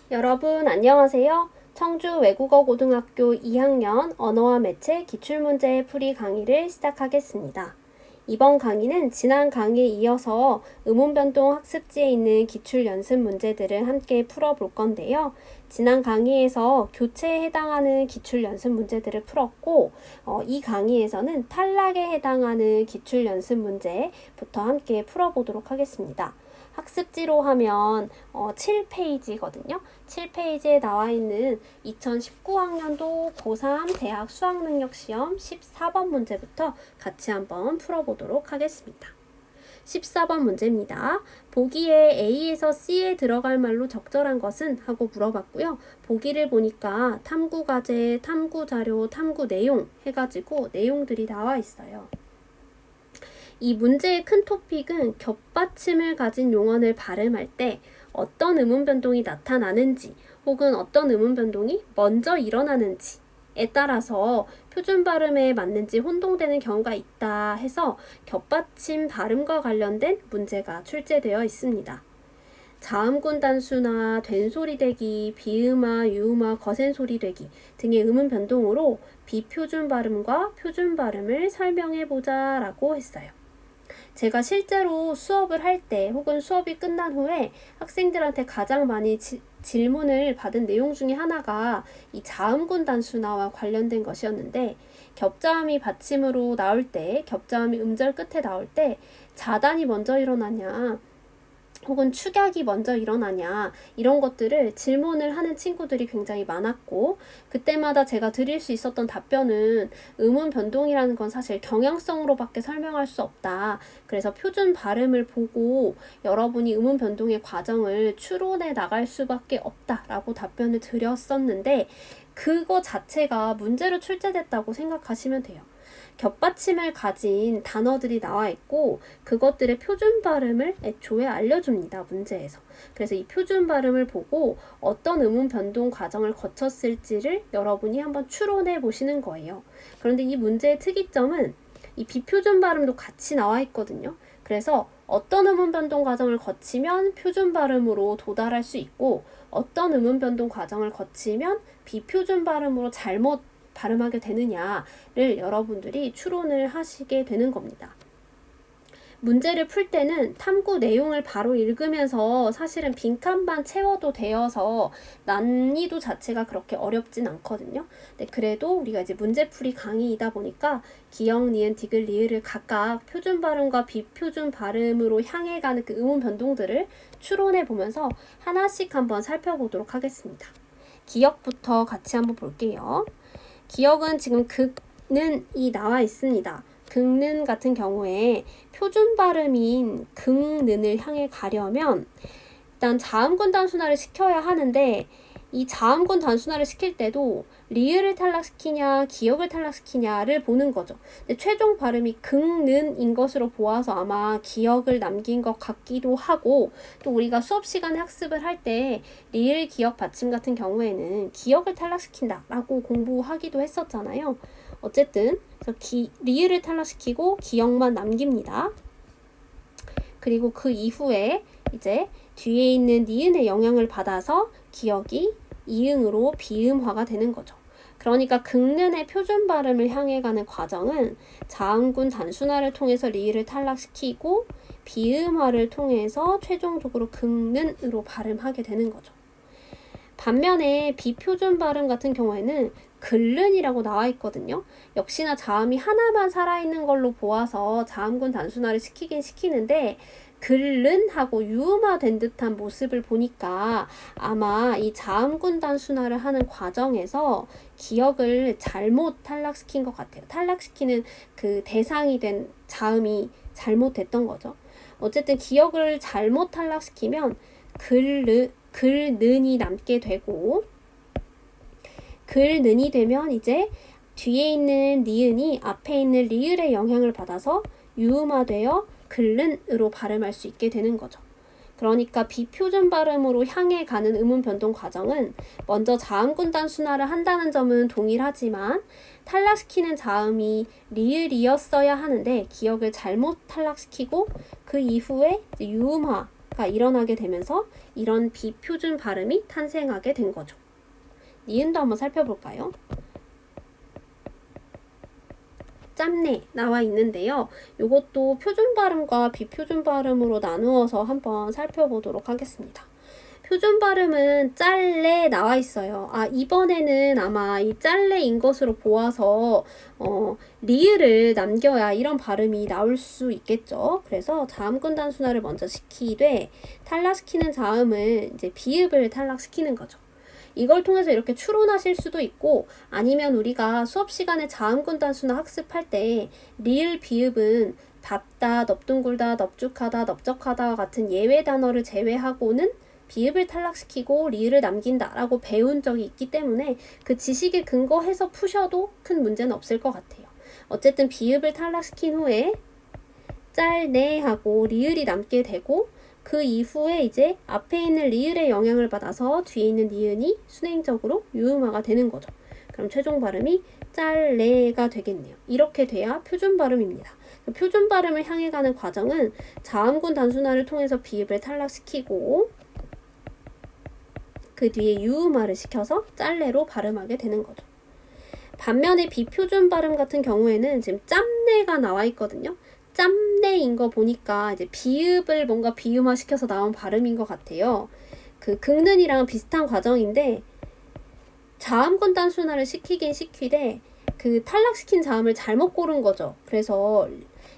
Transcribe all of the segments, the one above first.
여러분 안녕하세요. 청주 외국어고등학교 2학년 언어와 매체 기출문제 풀이 강의를 시작하겠습니다. 이번 강의는 지난 강의에 이어서 음운변동 학습지에 있는 기출 연습 문제들을 함께 풀어볼 건데요. 지난 강의에서 교체에 해당하는 기출 연습 문제들을 풀었고 이 강의에서는 탈락에 해당하는 기출 연습 문제부터 함께 풀어보도록 하겠습니다. 학습지로 하면 7페이지거든요. 7페이지에 나와 있는 2019학년도 고3 대학 수학능력시험 14번 문제부터 같이 한번 풀어보도록 하겠습니다. 14번 문제입니다. 보기에 A에서 C에 들어갈 말로 적절한 것은? 하고 물어봤고요. 보기를 보니까 탐구과제, 탐구자료, 탐구내용 해가지고 내용들이 나와 있어요. 이 문제의 큰 토픽은 겹받침을 가진 용언을 발음할 때 어떤 음운변동이 나타나는지 혹은 어떤 음운변동이 먼저 일어나는지에 따라서 표준 발음에 맞는지 혼동되는 경우가 있다 해서 겹받침 발음과 관련된 문제가 출제되어 있습니다. 자음군 단수나 된소리되기, 비음화, 유음화, 거센소리되기 등의 음운 변동으로 비표준 발음과 표준 발음을 설명해보자 라고 했어요. 제가 실제로 수업을 할 때 혹은 수업이 끝난 후에 학생들한테 가장 많이 질문을 받은 내용 중에 하나가 이 자음군 단순화와 관련된 것이었는데, 겹자음이 받침으로 나올 때, 겹자음이 음절 끝에 나올 때 자단이 먼저 일어나냐 혹은 축약이 먼저 일어나냐, 이런 것들을 질문을 하는 친구들이 굉장히 많았고, 그때마다 제가 드릴 수 있었던 답변은 음운 변동이라는 건 사실 경향성으로밖에 설명할 수 없다. 그래서 표준 발음을 보고 여러분이 음운 변동의 과정을 추론해 나갈 수밖에 없다라고 답변을 드렸었는데, 그거 자체가 문제로 출제됐다고 생각하시면 돼요. 겹받침을 가진 단어들이 나와 있고 그것들의 표준 발음을 애초에 알려줍니다. 문제에서. 그래서 이 표준 발음을 보고 어떤 음운 변동 과정을 거쳤을지를 여러분이 한번 추론해 보시는 거예요. 그런데 이 문제의 특이점은 이 비표준 발음도 같이 나와 있거든요. 그래서 어떤 음운 변동 과정을 거치면 표준 발음으로 도달할 수 있고 어떤 음운 변동 과정을 거치면 비표준 발음으로 잘못 발음하게 되느냐를 여러분들이 추론을 하시게 되는 겁니다. 문제를 풀 때는 탐구 내용을 바로 읽으면서 사실은 빈칸만 채워도 되어서 난이도 자체가 그렇게 어렵진 않거든요. 근데 그래도 우리가 이제 문제풀이 강의이다 보니까 기역, 니은, 디귿, 리을을 각각 표준 발음과 비표준 발음으로 향해 가는 그 음운 변동들을 추론해 보면서 하나씩 한번 살펴보도록 하겠습니다. 기역부터 같이 한번 볼게요. 기역은 지금 극는이 나와 있습니다. 극는 같은 경우에 표준 발음인 극는을 향해 가려면 일단 자음군 단순화를 시켜야 하는데, 이 자음군 단순화를 시킬 때도 리을을 탈락시키냐 기역을 탈락시키냐를 보는 거죠. 근데 최종 발음이 극는인 것으로 보아서 아마 기역을 남긴 것 같기도 하고, 또 우리가 수업 시간에 학습을 할 때 리을 기역 받침 같은 경우에는 기역을 탈락시킨다 라고 공부하기도 했었잖아요. 어쨌든 리을을 탈락시키고 기역만 남깁니다. 그리고 그 이후에 이제 뒤에 있는 니은의 영향을 받아서 기역이 이응으로 비음화가 되는 거죠. 그러니까 극는의 표준 발음을 향해 가는 과정은 자음군 단순화를 통해서 리을을 탈락시키고 비음화를 통해서 최종적으로 극는으로 발음하게 되는 거죠. 반면에 비표준 발음 같은 경우에는 글른이라고 나와 있거든요. 역시나 자음이 하나만 살아있는 걸로 보아서 자음군 단순화를 시키긴 시키는데, 글른하고 유음화된 듯한 모습을 보니까 아마 이 자음군 단순화를 하는 과정에서 기역을 잘못 탈락시킨 것 같아요. 탈락시키는 그 대상이 된 자음이 잘못됐던 거죠. 어쨌든 기역을 잘못 탈락시키면 글는이 남게 되고, 글는이 되면 이제 뒤에 있는 니은이 앞에 있는 리을의 영향을 받아서 유음화되어 글른으로 발음할 수 있게 되는 거죠. 그러니까 비표준 발음으로 향해 가는 음운 변동 과정은 먼저 자음군 단순화를 한다는 점은 동일하지만 탈락시키는 자음이 리을이었어야 하는데 기역을 잘못 탈락시키고 그 이후에 유음화 가 일어나게 되면서 이런 비표준 발음이 탄생하게 된 거죠. 니은도 한번 살펴볼까요? 짬내 나와 있는데요. 이것도 표준 발음과 비표준 발음으로 나누어서 한번 살펴보도록 하겠습니다. 표준 발음은 짤레 나와 있어요. 이번에는 아마 이 짤레인 것으로 보아서 리을을 남겨야 이런 발음이 나올 수 있겠죠. 그래서 자음군 단순화를 먼저 시키되 탈락시키는 자음을 이제 비읍을 탈락시키는 거죠. 이걸 통해서 이렇게 추론하실 수도 있고 아니면 우리가 수업 시간에 자음군 단순화 학습할 때 리을 비읍은 밟다, 넙둥굴다, 넙죽하다, 넓적하다 같은 예외 단어를 제외하고는 비읍을 탈락시키고 리을을 남긴다 라고 배운 적이 있기 때문에 그 지식에 근거해서 푸셔도 큰 문제는 없을 것 같아요. 어쨌든 비읍을 탈락시킨 후에 짤네 하고 리을이 남게 되고 그 이후에 이제 앞에 있는 리을의 영향을 받아서 뒤에 있는 니은이 순행적으로 유음화가 되는 거죠. 그럼 최종 발음이 짤레가 되겠네요. 이렇게 돼야 표준 발음입니다. 표준 발음을 향해 가는 과정은 자음군 단순화를 통해서 비읍을 탈락시키고 그 뒤에 유음화를 시켜서 짤레로 발음하게 되는 거죠. 반면에 비표준 발음 같은 경우에는 지금 짬내가 나와 있거든요. 짬내인 거 보니까 이제 비읍을 뭔가 비음화 시켜서 나온 발음인 것 같아요. 그 긁는이랑 비슷한 과정인데 자음군 단순화를 시키긴 시키되 그 탈락시킨 자음을 잘못 고른 거죠. 그래서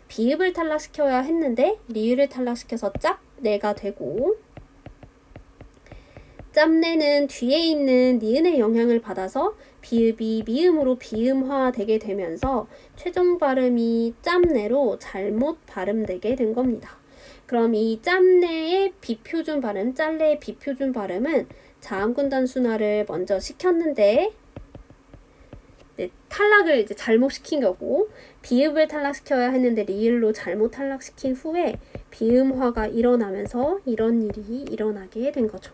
비읍을 탈락시켜야 했는데 리을을 탈락시켜서 짭내가 되고 짬내는 뒤에 있는 니은의 영향을 받아서 비읍이 미음으로 비음화되게 되면서 최종 발음이 짬내로 잘못 발음되게 된 겁니다. 그럼 이 짬내의 비표준 발음, 짤내의 비표준 발음은 자음군 단순화를 먼저 시켰는데 탈락을 이제 잘못 시킨 거고 비읍을 탈락시켜야 했는데 리을로 잘못 탈락시킨 후에 비음화가 일어나면서 이런 일이 일어나게 된 거죠.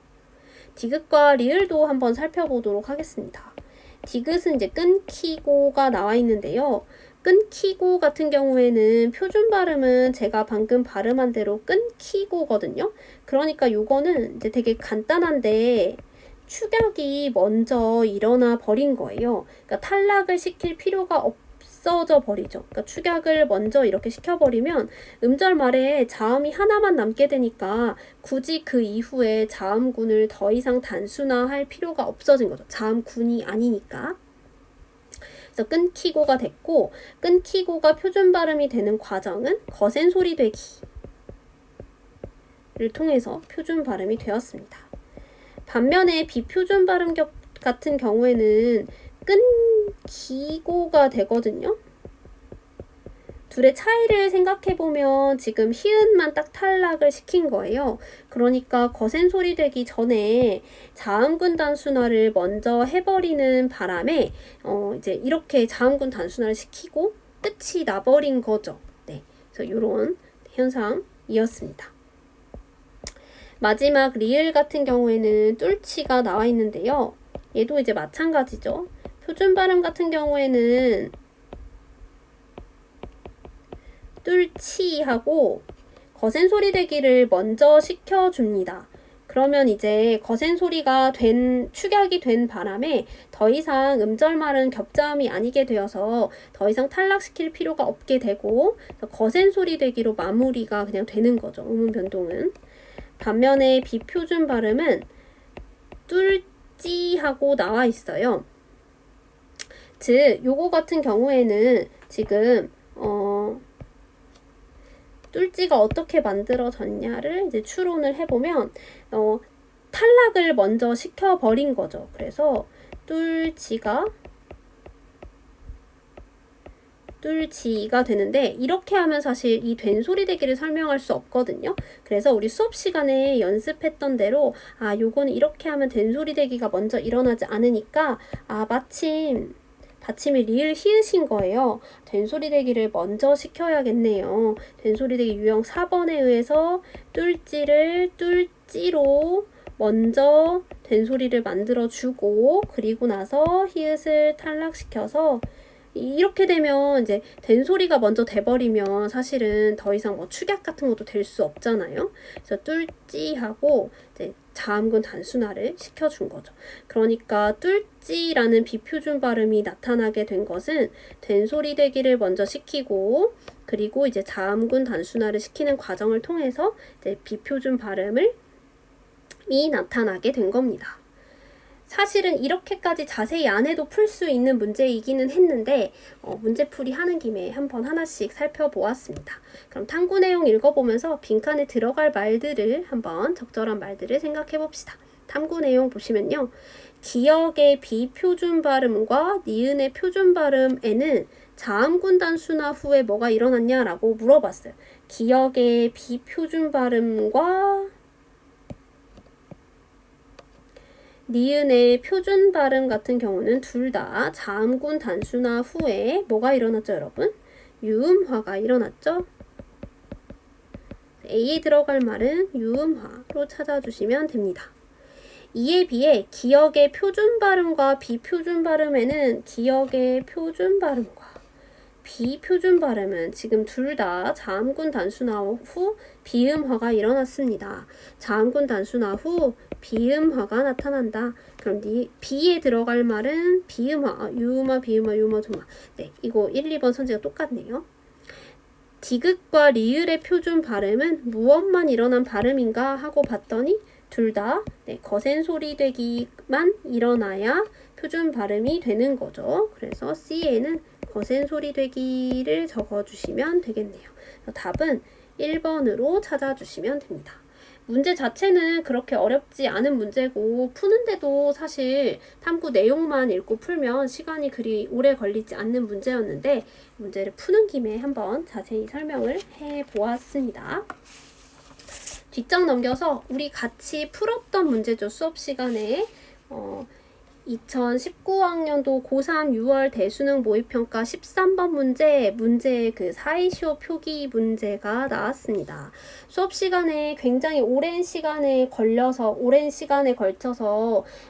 디귿과 리을도 한번 살펴보도록 하겠습니다. 디귿은 이제 끊기고가 나와 있는데요. 끊기고 같은 경우에는 표준 발음은 제가 방금 발음한 대로 끊기고거든요. 그러니까 요거는 이제 되게 간단한데 축약이 먼저 일어나 버린 거예요. 그러니까 탈락을 시킬 필요가 없어져 버리죠. 그러니까 축약을 먼저 이렇게 시켜버리면 음절 말에 자음이 하나만 남게 되니까 굳이 그 이후에 자음군을 더 이상 단순화할 필요가 없어진 거죠. 자음군이 아니니까. 그래서 끊기고가 됐고 끊기고가 표준 발음이 되는 과정은 거센 소리 되기를 통해서 표준 발음이 되었습니다. 반면에 비표준 발음 같은 경우에는 끊기고가 되거든요. 둘의 차이를 생각해보면 지금 히읗만 딱 탈락을 시킨 거예요. 그러니까 거센 소리 되기 전에 자음군 단순화를 먼저 해버리는 바람에 이제 이렇게 자음군 단순화를 시키고 끝이 나버린 거죠. 네, 그래서 이런 현상이었습니다. 마지막 리을 같은 경우에는 뚫치가 나와 있는데요. 얘도 이제 마찬가지죠. 표준 발음 같은 경우에는 뚫치하고 거센 소리 되기를 먼저 시켜줍니다. 그러면 이제 거센 소리가 축약이 된 바람에 더 이상 음절말은 겹자음이 아니게 되어서 더 이상 탈락시킬 필요가 없게 되고 거센 소리 되기로 마무리가 그냥 되는 거죠. 음운 변동은. 반면에 비표준 발음은 뚫지하고 나와 있어요. 즉 요거 같은 경우에는 지금 뚫지가 어떻게 만들어졌냐를 이제 추론을 해보면 탈락을 먼저 시켜버린 거죠. 그래서 뚫지가 되는데 이렇게 하면 사실 이 된 소리 되기를 설명할 수 없거든요. 그래서 우리 수업 시간에 연습했던 대로 요거는 이렇게 하면 된 소리 되기가 먼저 일어나지 않으니까 마침 받침이 리을 히읗인 거예요. 된 소리 되기를 먼저 시켜야겠네요. 된 소리 되기 유형 4번에 의해서 뚫지를 뚫지로 먼저 된 소리를 만들어주고 그리고 나서 히읗을 탈락시켜서 이렇게 되면 이제 된소리가 먼저 돼버리면 사실은 더 이상 뭐 축약 같은 것도 될 수 없잖아요. 그래서 뚫지하고 이제 자음군 단순화를 시켜준 거죠. 그러니까 뚫지라는 비표준 발음이 나타나게 된 것은 된소리 되기를 먼저 시키고 그리고 이제 자음군 단순화를 시키는 과정을 통해서 이제 비표준 발음이 나타나게 된 겁니다. 사실은 이렇게까지 자세히 안 해도 풀 수 있는 문제이기는 했는데 문제풀이 하는 김에 한번 하나씩 살펴보았습니다. 그럼 탐구 내용 읽어보면서 빈칸에 들어갈 말들을 한번 적절한 말들을 생각해 봅시다. 탐구 내용 보시면요. 기역의 비표준 발음과 니은의 표준 발음에는 자음군 단순화 후에 뭐가 일어났냐라고 물어봤어요. 기역의 비표준 발음과 니은의 표준 발음 같은 경우는 둘 다 자음군 단순화 후에 뭐가 일어났죠, 여러분? 유음화가 일어났죠? A에 들어갈 말은 유음화로 찾아주시면 됩니다. 이에 비해 기역의 표준 발음과 비표준 발음에는 기역의 표준 발음과 비표준 발음은 지금 둘 다 자음군 단순화 후 비음화가 일어났습니다. 자음군 단순화 후 비음화가 나타난다. 그럼 B에 들어갈 말은 비음화, 유음화, 비음화, 유음화, 조음화. 네, 이거 1, 2번 선지가 똑같네요. 디귿과 리을의 표준 발음은 무엇만 일어난 발음인가 하고 봤더니 둘 다 거센 소리 되기만 일어나야 표준 발음이 되는 거죠. 그래서 C에는 거센 소리 되기를 적어주시면 되겠네요. 답은 1번으로 찾아주시면 됩니다. 문제 자체는 그렇게 어렵지 않은 문제고 푸는데도 사실 탐구 내용만 읽고 풀면 시간이 그리 오래 걸리지 않는 문제였는데 문제를 푸는 김에 한번 자세히 설명을 해보았습니다. 뒷장 넘겨서 우리 같이 풀었던 문제죠. 수업 시간에 2019학년도 고3 6월 대수능 모의평가 13번 문제 그 사이시오 표기 문제가 나왔습니다. 수업 시간에 굉장히 오랜 시간에 걸쳐서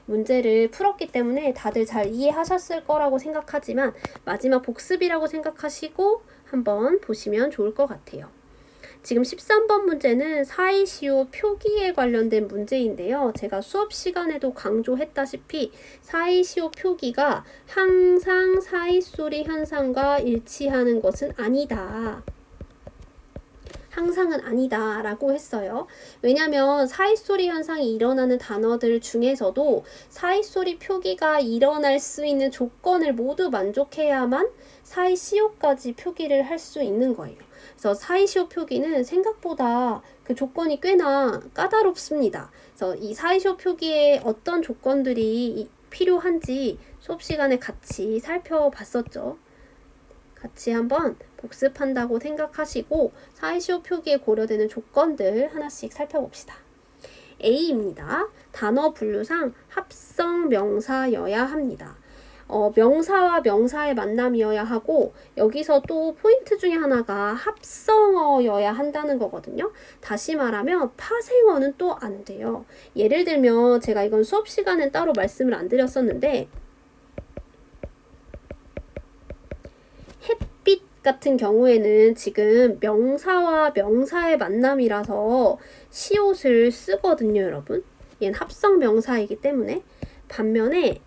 문제를 풀었기 때문에 다들 잘 이해하셨을 거라고 생각하지만 마지막 복습이라고 생각하시고 한번 보시면 좋을 것 같아요. 지금 13번 문제는 사이시오 표기에 관련된 문제인데요. 제가 수업 시간에도 강조했다시피 사이시오 표기가 항상 사이소리 현상과 일치하는 것은 아니다. 항상은 아니다 라고 했어요. 왜냐하면 사이소리 현상이 일어나는 단어들 중에서도 사이소리 표기가 일어날 수 있는 조건을 모두 만족해야만 사이시오까지 표기를 할 수 있는 거예요. 그래서 사이시오 표기는 생각보다 그 조건이 꽤나 까다롭습니다. 그래서 이 사이시오 표기에 어떤 조건들이 필요한지 수업 시간에 같이 살펴봤었죠. 같이 한번 복습한다고 생각하시고 사이시오 표기에 고려되는 조건들 하나씩 살펴봅시다. A입니다. 단어 분류상 합성 명사여야 합니다. 명사와 명사의 만남이어야 하고 여기서 또 포인트 중에 하나가 합성어여야 한다는 거거든요. 다시 말하면 파생어는 또 안 돼요. 예를 들면 제가 이건 수업 시간엔 따로 말씀을 안 드렸었는데 햇빛 같은 경우에는 지금 명사와 명사의 만남이라서 시옷을 쓰거든요, 여러분. 얘는 합성 명사이기 때문에. 반면에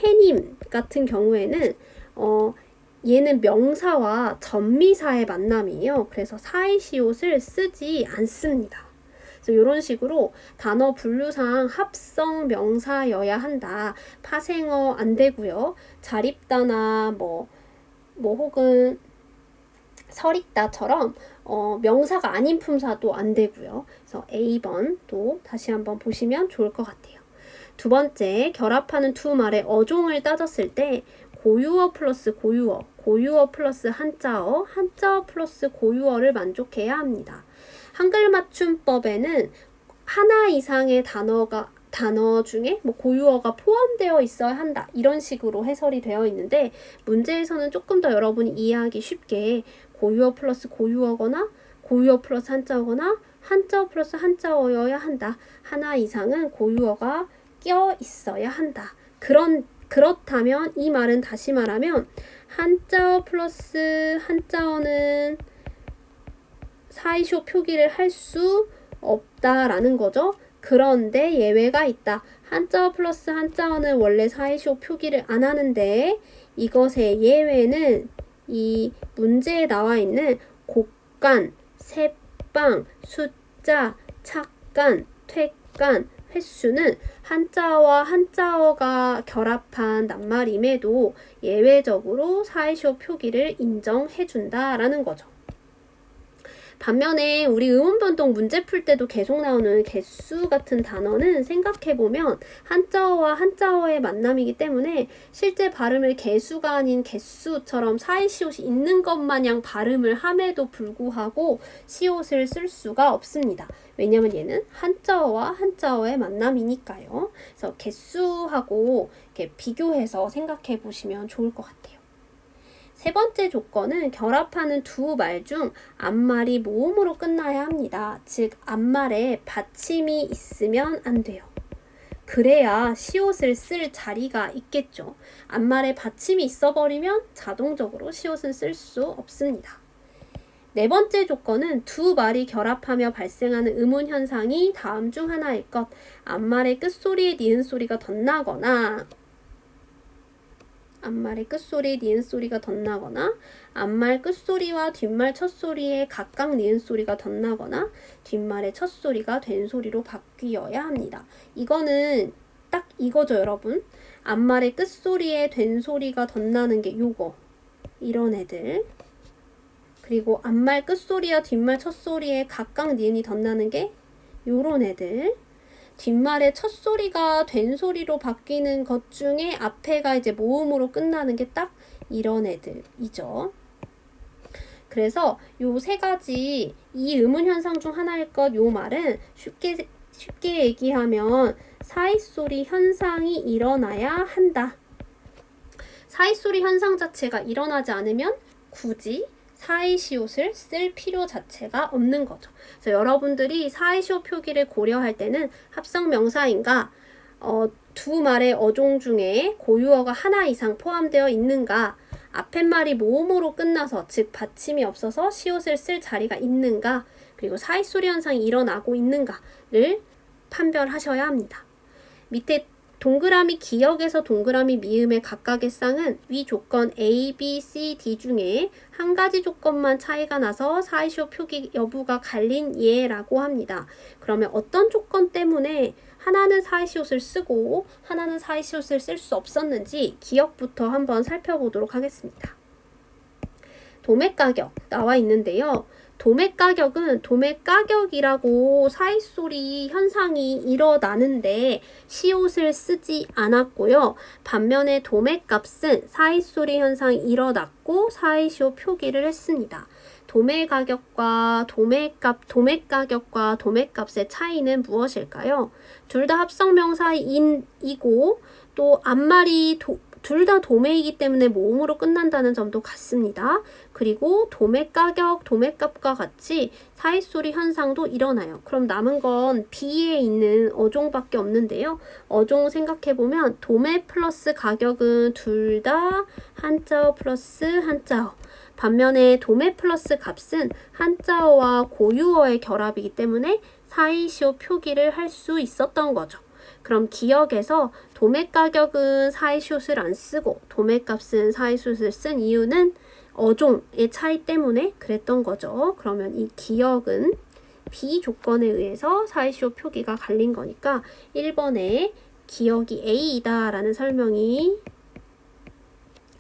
해님 같은 경우에는 얘는 명사와 전미사의 만남이에요. 그래서 사이시옷을 쓰지 않습니다. 그래서 이런 식으로 단어 분류상 합성 명사여야 한다. 파생어 안 되고요. 자립다나 뭐 혹은 설익다처럼 명사가 아닌 품사도 안 되고요. 그래서 A번도 다시 한번 보시면 좋을 것 같아요. 두 번째, 결합하는 두 말의 어종을 따졌을 때 고유어 플러스 고유어, 고유어 플러스 한자어, 한자어 플러스 고유어를 만족해야 합니다. 한글 맞춤법에는 하나 이상의 단어 중에 뭐 고유어가 포함되어 있어야 한다. 이런 식으로 해설이 되어 있는데 문제에서는 조금 더 여러분이 이해하기 쉽게 고유어 플러스 고유어거나 고유어 플러스 한자어거나 한자어 플러스 한자어여야 한다. 하나 이상은 고유어가 껴 있어야 한다. 그런 그렇다면 이 말은 다시 말하면 한자어 플러스 한자어는 사이쇼 표기를 할 수 없다라는 거죠. 그런데 예외가 있다. 한자어 플러스 한자어는 원래 사이쇼 표기를 안 하는데 이것의 예외는 이 문제에 나와 있는 곡간, 셋방, 숫자, 착간, 퇴간, 횟수는 한자어와 한자어가 결합한 낱말임에도 예외적으로 사이쇼 표기를 인정해준다라는 거죠. 반면에 우리 음운변동 문제 풀 때도 계속 나오는 개수 같은 단어는 생각해보면 한자어와 한자어의 만남이기 때문에 실제 발음을 개수가 아닌 개수처럼 사이시옷이 있는 것 마냥 발음을 함에도 불구하고 시옷을 쓸 수가 없습니다. 왜냐면 얘는 한자어와 한자어의 만남이니까요. 그래서 개수하고 이렇게 비교해서 생각해 보시면 좋을 것 같아요. 세 번째 조건은 결합하는 두 말 중 앞말이 모음으로 끝나야 합니다. 즉 앞말에 받침이 있으면 안 돼요. 그래야 시옷을 쓸 자리가 있겠죠. 앞말에 받침이 있어버리면 자동적으로 시옷은 쓸 수 없습니다. 네 번째 조건은 두 말이 결합하며 발생하는 음운 현상이 다음 중 하나일 것. 앞말의 끝소리에 니은 소리가 덧나거나 앞말의 끝소리에 니은 소리가 덧나거나 앞말 끝소리와 뒷말 첫소리에 각각 니은 소리가 덧나거나 뒷말의 첫소리가 된 소리로 바뀌어야 합니다. 이거는 딱 이거죠, 여러분. 앞말의 끝소리에 된 소리가 덧나는 게 요거. 이런 애들. 그리고 앞말 끝소리와 뒷말 첫소리에 각각 니은이 덧나는 게 요런 애들. 뒷말의 첫 소리가 된 소리로 바뀌는 것 중에 앞에가 이제 모음으로 끝나는 게 딱 이런 애들이죠. 그래서 요 세 가지 이 음운 현상 중 하나일 것 요 말은 쉽게 얘기하면 사이소리 현상이 일어나야 한다. 사이소리 현상 자체가 일어나지 않으면 굳이 사이시옷을 쓸 필요 자체가 없는 거죠. 그래서 여러분들이 사이시옷 표기를 고려할 때는 합성명사인가 두 말의 어종 중에 고유어가 하나 이상 포함되어 있는가, 앞에 말이 모음으로 끝나서 즉 받침이 없어서 시옷을 쓸 자리가 있는가, 그리고 사이소리 현상이 일어나고 있는가를 판별하셔야 합니다. 밑에 동그라미 기역에서 동그라미 미음의 각각의 쌍은 위 조건 A, B, C, D 중에 한 가지 조건만 차이가 나서 사이시옷 표기 여부가 갈린 예라고 합니다. 그러면 어떤 조건 때문에 하나는 사이시옷을 쓰고 하나는 사이시옷을 쓸 수 없었는지 기역부터 한번 살펴보도록 하겠습니다. 도매가격 나와 있는데요. 도매가격은 도매가격이라고 사이소리 현상이 일어나는데 시옷을 쓰지 않았고요. 반면에 도매값은 사이소리 현상이 일어났고 사이시옷 표기를 했습니다. 도매가격과 도매가격과 도매값의 차이는 무엇일까요? 둘 다 합성명사이고 또 앞말이 둘 다 도매이기 때문에 모음으로 끝난다는 점도 같습니다. 그리고 도매가격, 도매값과 같이 사이소리 현상도 일어나요. 그럼 남은 건 B에 있는 어종밖에 없는데요. 어종 생각해보면 도매 플러스 가격은 둘 다 한자어 플러스 한자어. 반면에 도매 플러스 값은 한자어와 고유어의 결합이기 때문에 사이시옷 표기를 할 수 있었던 거죠. 그럼 기역에서 도매가격은 사이시옷을 안 쓰고 도매값은 사이시옷을 쓴 이유는 어종의 차이 때문에 그랬던 거죠. 그러면 이 기역은 B 조건에 의해서 사이시옷 표기가 갈린 거니까 1번에 기역이 A이다 라는 설명이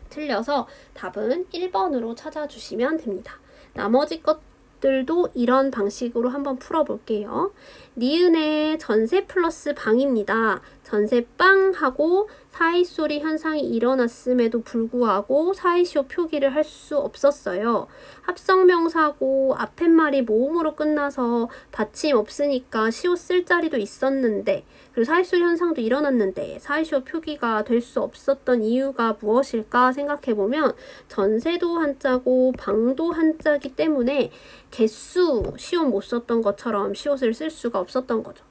틀려서 답은 1번으로 찾아주시면 됩니다. 나머지 것들도 이런 방식으로 한번 풀어볼게요. 니은의 전세 플러스 방입니다. 전세빵하고 사이소리 현상이 일어났음에도 불구하고 사이시옷 표기를 할 수 없었어요. 합성명사고 앞에 말이 모음으로 끝나서 받침 없으니까 시옷 쓸 자리도 있었는데 그리고 사이소리 현상도 일어났는데 사이시옷 표기가 될 수 없었던 이유가 무엇일까 생각해보면 전세도 한자고 방도 한자기 때문에 개수 시옷 못 썼던 것처럼 시옷을 쓸 수가 없었던 거죠.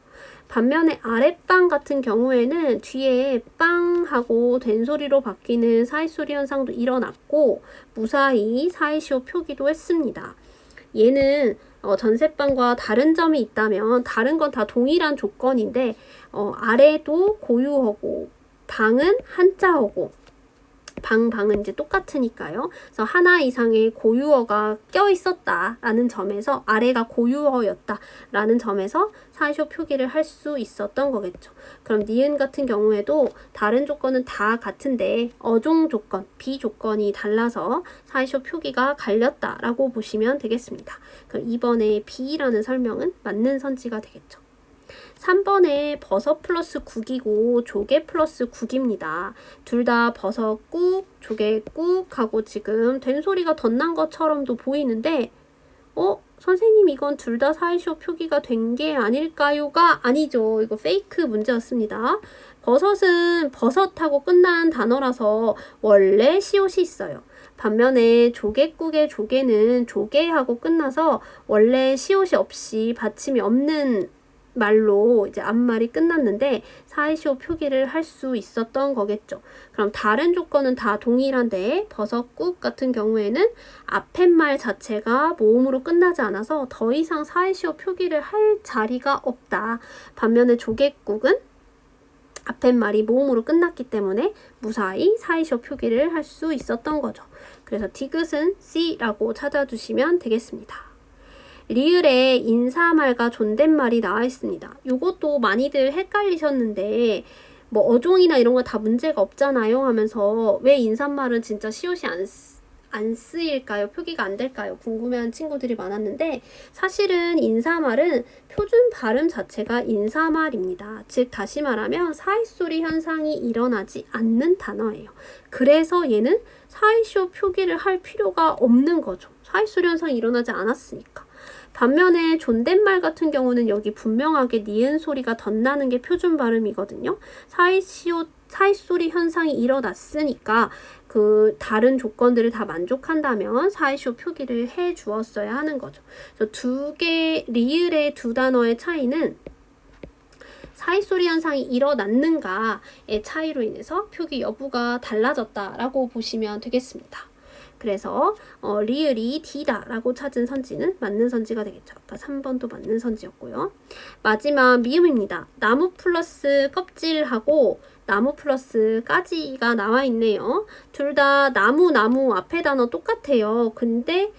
반면에 아랫방 같은 경우에는 뒤에 빵 하고 된소리로 바뀌는 사이소리 현상도 일어났고 무사히 사이시오 표기도 했습니다. 얘는 전셋방과 다른 점이 있다면 다른 건 다 동일한 조건인데 아래도 고유어고 방은 한자어고 방은 이제 똑같으니까요. 그래서 하나 이상의 고유어가 껴 있었다라는 점에서 아래가 고유어였다라는 점에서 사이쇼 표기를 할 수 있었던 거겠죠. 그럼 니은 같은 경우에도 다른 조건은 다 같은데 어종 조건, 비조건이 달라서 사이쇼 표기가 갈렸다라고 보시면 되겠습니다. 그럼 이번에 B라는 설명은 맞는 선지가 되겠죠. 3번에 버섯 플러스 국이고 조개 플러스 국입니다. 둘 다 버섯 국, 조개 국 하고 지금 된소리가 덧난 것처럼도 보이는데 선생님 이건 둘 다 사이쇼 표기가 된 게 아닐까요가 아니죠. 이거 페이크 문제였습니다. 버섯은 버섯하고 끝난 단어라서 원래 시옷이 있어요. 반면에 조개국의 조개는 조개하고 끝나서 원래 시옷이 없이 받침이 없는 말로 이제 앞말이 끝났는데 사이시오 표기를 할 수 있었던 거겠죠. 그럼 다른 조건은 다 동일한데 버섯국 같은 경우에는 앞에 말 자체가 모음으로 끝나지 않아서 더 이상 사이시오 표기를 할 자리가 없다. 반면에 조개국은 앞에 말이 모음으로 끝났기 때문에 무사히 사이시오 표기를 할 수 있었던 거죠. 그래서 디귿은 C라고 찾아주시면 되겠습니다. 리을에 인사말과 존댓말이 나와 있습니다. 요것도 많이들 헷갈리셨는데 뭐 어종이나 이런 거 다 문제가 없잖아요 하면서 왜 인사말은 진짜 시옷이 안 쓰일까요? 표기가 안 될까요? 궁금해하는 친구들이 많았는데 사실은 인사말은 표준 발음 자체가 인사말입니다. 즉 다시 말하면 사이소리 현상이 일어나지 않는 단어예요. 그래서 얘는 사이쇼 표기를 할 필요가 없는 거죠. 사이소리 현상이 일어나지 않았으니까. 반면에 존댓말 같은 경우는 여기 분명하게 니은 소리가 덧나는 게 표준 발음이거든요. 사이소리 현상이 일어났으니까 그 다른 조건들을 다 만족한다면 사이쇼 표기를 해 주었어야 하는 거죠. 그래서 리을의 두 단어의 차이는 사이소리 현상이 일어났는가의 차이로 인해서 표기 여부가 달라졌다라고 보시면 되겠습니다. 그래서 리을이 D다라고 찾은 선지는 맞는 선지가 되겠죠. 아까 3번도 맞는 선지였고요. 마지막 미음입니다. 나무 플러스 껍질하고 나무 플러스 까지가 나와 있네요. 둘 다 나무 앞에 단어 똑같아요. 근데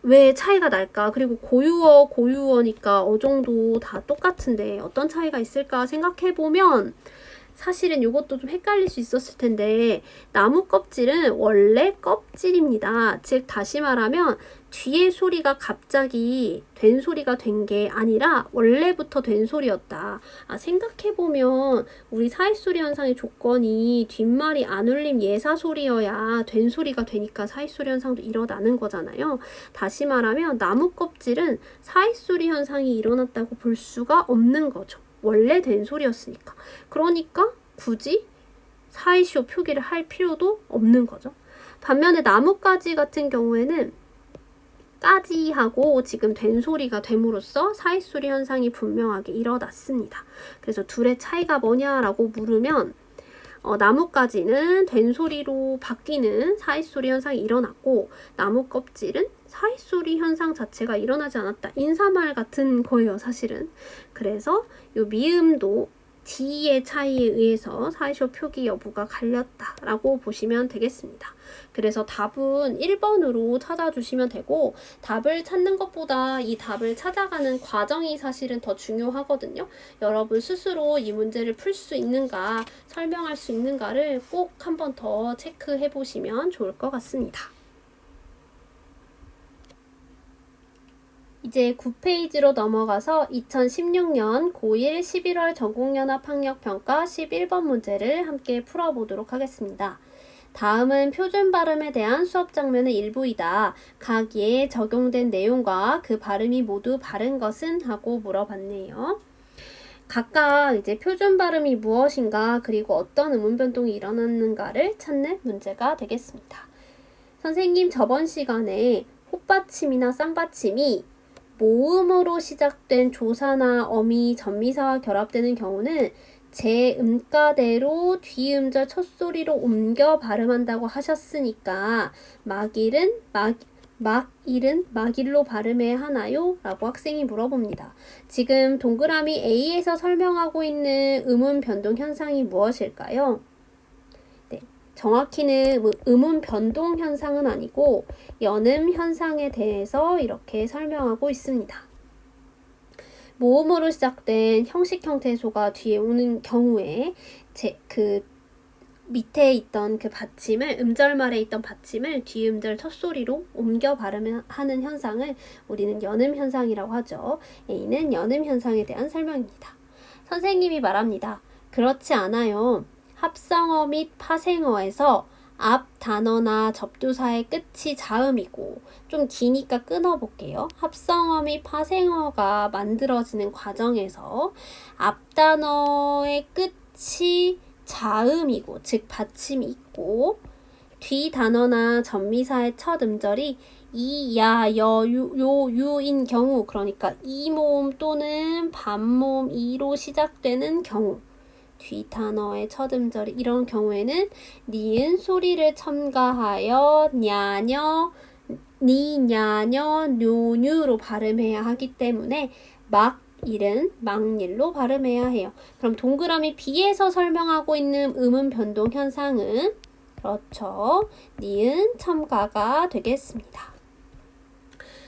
왜 차이가 날까? 그리고 고유어니까 어종도 다 똑같은데 어떤 차이가 있을까 생각해보면 사실은 이것도 좀 헷갈릴 수 있었을 텐데 나무 껍질은 원래 껍질입니다. 즉 다시 말하면 뒤에 소리가 갑자기 된 소리가 된 게 아니라 원래부터 된 소리였다. 생각해보면 우리 사이소리 현상의 조건이 뒷말이 안 울림 예사 소리여야 된 소리가 되니까 사이소리 현상도 일어나는 거잖아요. 다시 말하면 나무 껍질은 사이소리 현상이 일어났다고 볼 수가 없는 거죠. 원래 된 소리였으니까. 그러니까 굳이 사이시오 표기를 할 필요도 없는 거죠. 반면에 나뭇가지 같은 경우에는 까지하고 지금 된 소리가 됨으로써 사이소리 현상이 분명하게 일어났습니다. 그래서 둘의 차이가 뭐냐라고 물으면 나뭇가지는 된 소리로 바뀌는 사이소리 현상이 일어났고 나무 껍질은 사이소리 현상 자체가 일어나지 않았다. 인사말 같은 거예요, 사실은. 그래서 이 미음도 D의 차이에 의해서 사이쇼 표기 여부가 갈렸다라고 보시면 되겠습니다. 그래서 답은 1번으로 찾아주시면 되고 답을 찾는 것보다 이 답을 찾아가는 과정이 사실은 더 중요하거든요. 여러분 스스로 이 문제를 풀 수 있는가, 설명할 수 있는가를 꼭 한 번 더 체크해 보시면 좋을 것 같습니다. 이제 9페이지로 넘어가서 2016년 고1 11월 전국연합학력평가 11번 문제를 함께 풀어보도록 하겠습니다. 다음은 표준 발음에 대한 수업 장면의 일부이다. 각 예에 적용된 내용과 그 발음이 모두 바른 것은? 하고 물어봤네요. 각각 이제 표준 발음이 무엇인가 그리고 어떤 음운 변동이 일어났는가를 찾는 문제가 되겠습니다. 선생님 저번 시간에 헛받침이나 쌍받침이 모음으로 시작된 조사나 어미, 전미사와 결합되는 경우는 제 음가대로 뒤음절 첫소리로 옮겨 발음한다고 하셨으니까 막일로 발음해야 하나요? 라고 학생이 물어봅니다. 지금 동그라미 A에서 설명하고 있는 음운 변동 현상이 무엇일까요? 네, 정확히는 음운 변동 현상은 아니고 연음 현상에 대해서 이렇게 설명하고 있습니다. 모음으로 시작된 형식 형태의 소가 뒤에 오는 경우에 밑에 있던 그 받침을 음절말에 있던 받침을 뒤음절 첫소리로 옮겨 발음하는 현상을 우리는 연음 현상이라고 하죠. A는 연음 현상에 대한 설명입니다. 선생님이 말합니다. 그렇지 않아요. 합성어 및 파생어에서 앞 단어나 접두사의 끝이 자음이고 좀 기니까 끊어볼게요. 합성어 및 파생어가 만들어지는 과정에서 앞 단어의 끝이 자음이고 즉 받침이 있고 뒤 단어나 전미사의 첫 음절이 이, 야, 여, 요, 유인 경우 그러니까 이모음 또는 반모음 이로 시작되는 경우 뒤 단어의 첫 음절이 이런 경우에는 니은 소리를 첨가하여 냐녀, 니냐녀, 뇨뉴로 발음해야 하기 때문에 막일은 막일로 발음해야 해요. 그럼 동그라미 B에서 설명하고 있는 음운 변동 현상은 그렇죠. 니은 첨가가 되겠습니다.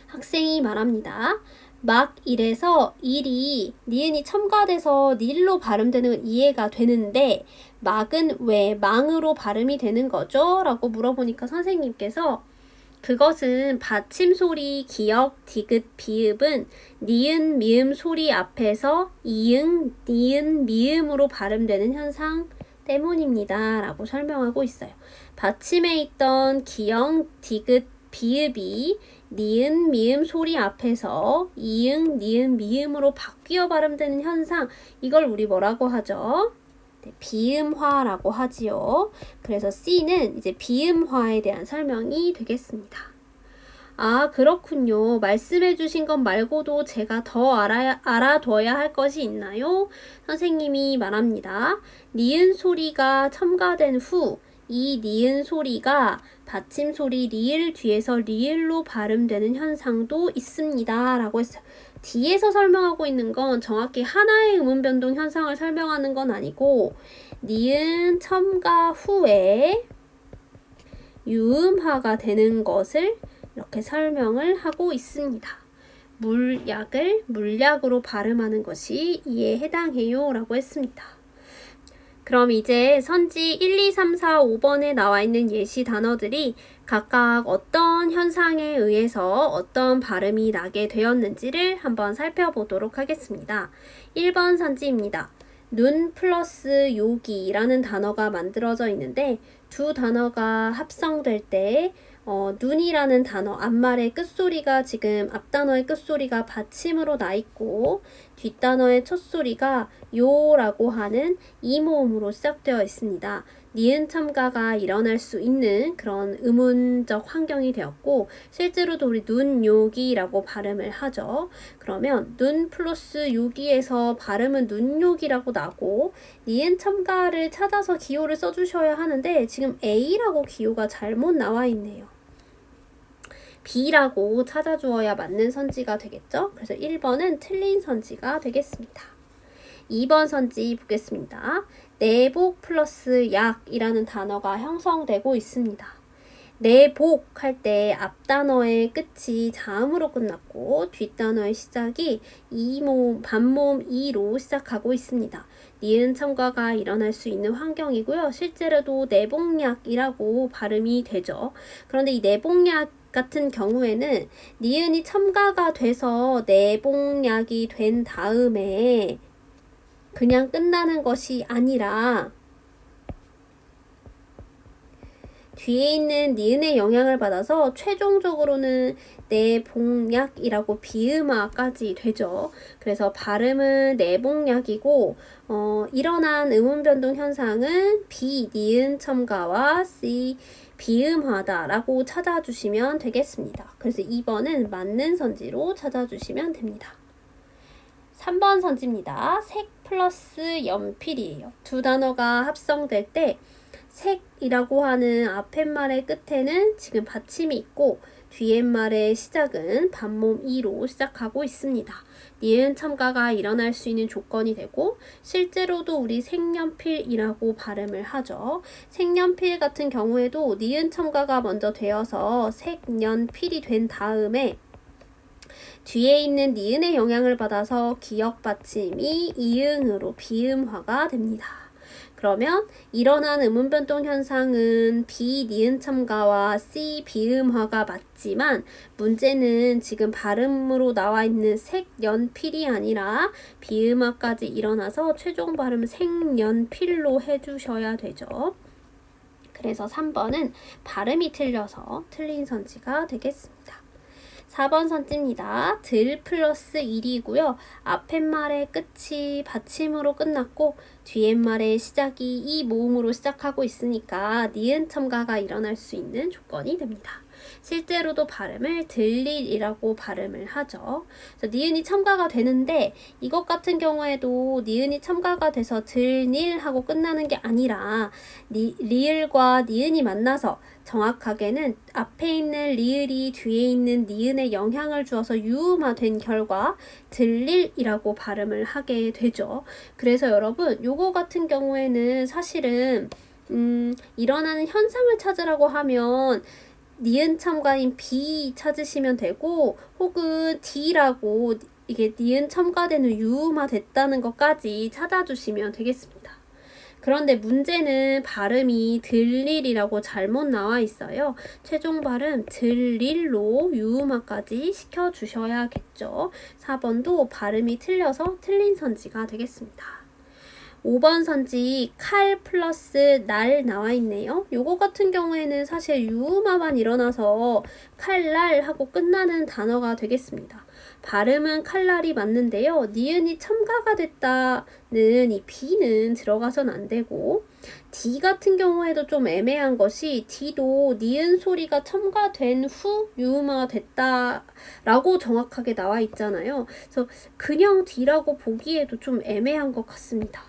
학생이 말합니다. 막일에서 일이 니은이 첨가돼서 닐로 발음되는 건 이해가 되는데 막은 왜 망으로 발음이 되는 거죠? 라고 물어보니까 선생님께서 그것은 받침 소리, 기역, 디귿, 비읍은 니은, 미음 소리 앞에서 이응, 니은, 미음으로 발음되는 현상 때문입니다. 라고 설명하고 있어요. 받침에 있던 기역, 디귿, 비읍이 니은, 미음 소리 앞에서 이응, 니은, 미음으로 바뀌어 발음되는 현상 이걸 우리 뭐라고 하죠? 네, 비음화라고 하지요. 그래서 C는 이제 비음화에 대한 설명이 되겠습니다. 아, 그렇군요. 말씀해 주신 것 말고도 제가 더 알아둬야 할 것이 있나요? 선생님이 말합니다. 니은 소리가 첨가된 후 이 니은 소리가 받침 소리 리을 뒤에서 리을로 발음되는 현상도 있습니다. 라고 했어요. 뒤에서 설명하고 있는 건 정확히 하나의 음운 변동 현상을 설명하는 건 아니고 니은 첨가 후에 유음화가 되는 것을 이렇게 설명을 하고 있습니다. 물약을 물약으로 발음하는 것이 이에 해당해요 라고 했습니다. 그럼 이제 선지 1, 2, 3, 4, 5번에 나와 있는 예시 단어들이 각각 어떤 현상에 의해서 어떤 발음이 나게 되었는지를 한번 살펴보도록 하겠습니다. 1번 선지입니다. 눈 플러스 요기라는 단어가 만들어져 있는데 두 단어가 합성될 때 눈이라는 단어 앞말의 끝소리가 지금 앞단어의 끝소리가 받침으로 나 있고 뒷단어의 첫소리가 요라고 하는 이모음으로 시작되어 있습니다. 니은 첨가가 일어날 수 있는 그런 음운적 환경이 되었고 실제로도 우리 눈요기라고 발음을 하죠. 그러면 눈 플러스 요기에서 발음은 눈요기라고 나고 니은 첨가를 찾아서 기호를 써주셔야 하는데 지금 A라고 기호가 잘못 나와 있네요. B라고 찾아주어야 맞는 선지가 되겠죠? 그래서 1번은 틀린 선지가 되겠습니다. 2번 선지 보겠습니다. 내복 플러스 약이라는 단어가 형성되고 있습니다. 내복 할 때 앞단어의 끝이 자음으로 끝났고 뒷단어의 시작이 이모음, 반모음 이로 시작하고 있습니다. 니은 첨가가 일어날 수 있는 환경이고요. 실제로도 내복약이라고 발음이 되죠. 그런데 이 내복약 같은 경우에는 니은이 첨가가 돼서 내복약이 된 다음에 그냥 끝나는 것이 아니라 뒤에 있는 니은의 영향을 받아서 최종적으로는 내봉약이라고 비음화까지 되죠. 그래서 발음은 내봉약이고 일어난 음운변동 현상은 비, 니은 첨가와 C, 비음화다라고 찾아주시면 되겠습니다. 그래서 2번은 맞는 선지로 찾아주시면 됩니다. 3번 선지입니다. 색 플러스 연필이에요. 두 단어가 합성될 때 색이라고 하는 앞에 말의 끝에는 지금 받침이 있고 뒤에 말의 시작은 반몸 이로 시작하고 있습니다. 니은 첨가가 일어날 수 있는 조건이 되고 실제로도 우리 색연필이라고 발음을 하죠. 색연필 같은 경우에도 니은 첨가가 먼저 되어서 색연필이 된 다음에 뒤에 있는 니은의 영향을 받아서 기역 받침이 이응으로 비음화가 됩니다. 그러면 일어난 음운변동 현상은 비, 니은 첨가와 C, 비음화가 맞지만 문제는 지금 발음으로 나와 있는 색연필이 아니라 비음화까지 일어나서 최종 발음 색연필로 해주셔야 되죠. 그래서 3번은 발음이 틀려서 틀린 선지가 되겠습니다. 4번 선지입니다. 들 플러스 1이고요. 앞에 말의 끝이 받침으로 끝났고 뒤에 말의 시작이 이 모음으로 시작하고 있으니까 니은 첨가가 일어날 수 있는 조건이 됩니다. 실제로도 발음을 들릴이라고 발음을 하죠. 그래서 니은이 첨가가 되는데 이것 같은 경우에도 니은이 첨가가 돼서 들닐 하고 끝나는 게 아니라 리을과 니은이 만나서 정확하게는 앞에 있는 리을이 뒤에 있는 니은에 영향을 주어서 유음화된 결과 들릴이라고 발음을 하게 되죠. 그래서 여러분 요거 같은 경우에는 사실은 일어나는 현상을 찾으라고 하면 니은 첨가인 B 찾으시면 되고 혹은 D라고 이게 니은 첨가되는 유음화 됐다는 것까지 찾아주시면 되겠습니다. 그런데 문제는 발음이 들릴이라고 잘못 나와 있어요. 최종 발음 들릴로 유음화까지 시켜주셔야겠죠. 4번도 발음이 틀려서 틀린 선지가 되겠습니다. 5번 선지 칼 플러스 날 나와 있네요. 요거 같은 경우에는 사실 유음화만 일어나서 칼날 하고 끝나는 단어가 되겠습니다. 발음은 칼날이 맞는데요. 니은이 첨가가 됐다는 이 B는 들어가선 안 되고 D 같은 경우에도 좀 애매한 것이 D도 니은 소리가 첨가된 후 유음화가 됐다라고 정확하게 나와 있잖아요. 그래서 그냥 D라고 보기에도 좀 애매한 것 같습니다.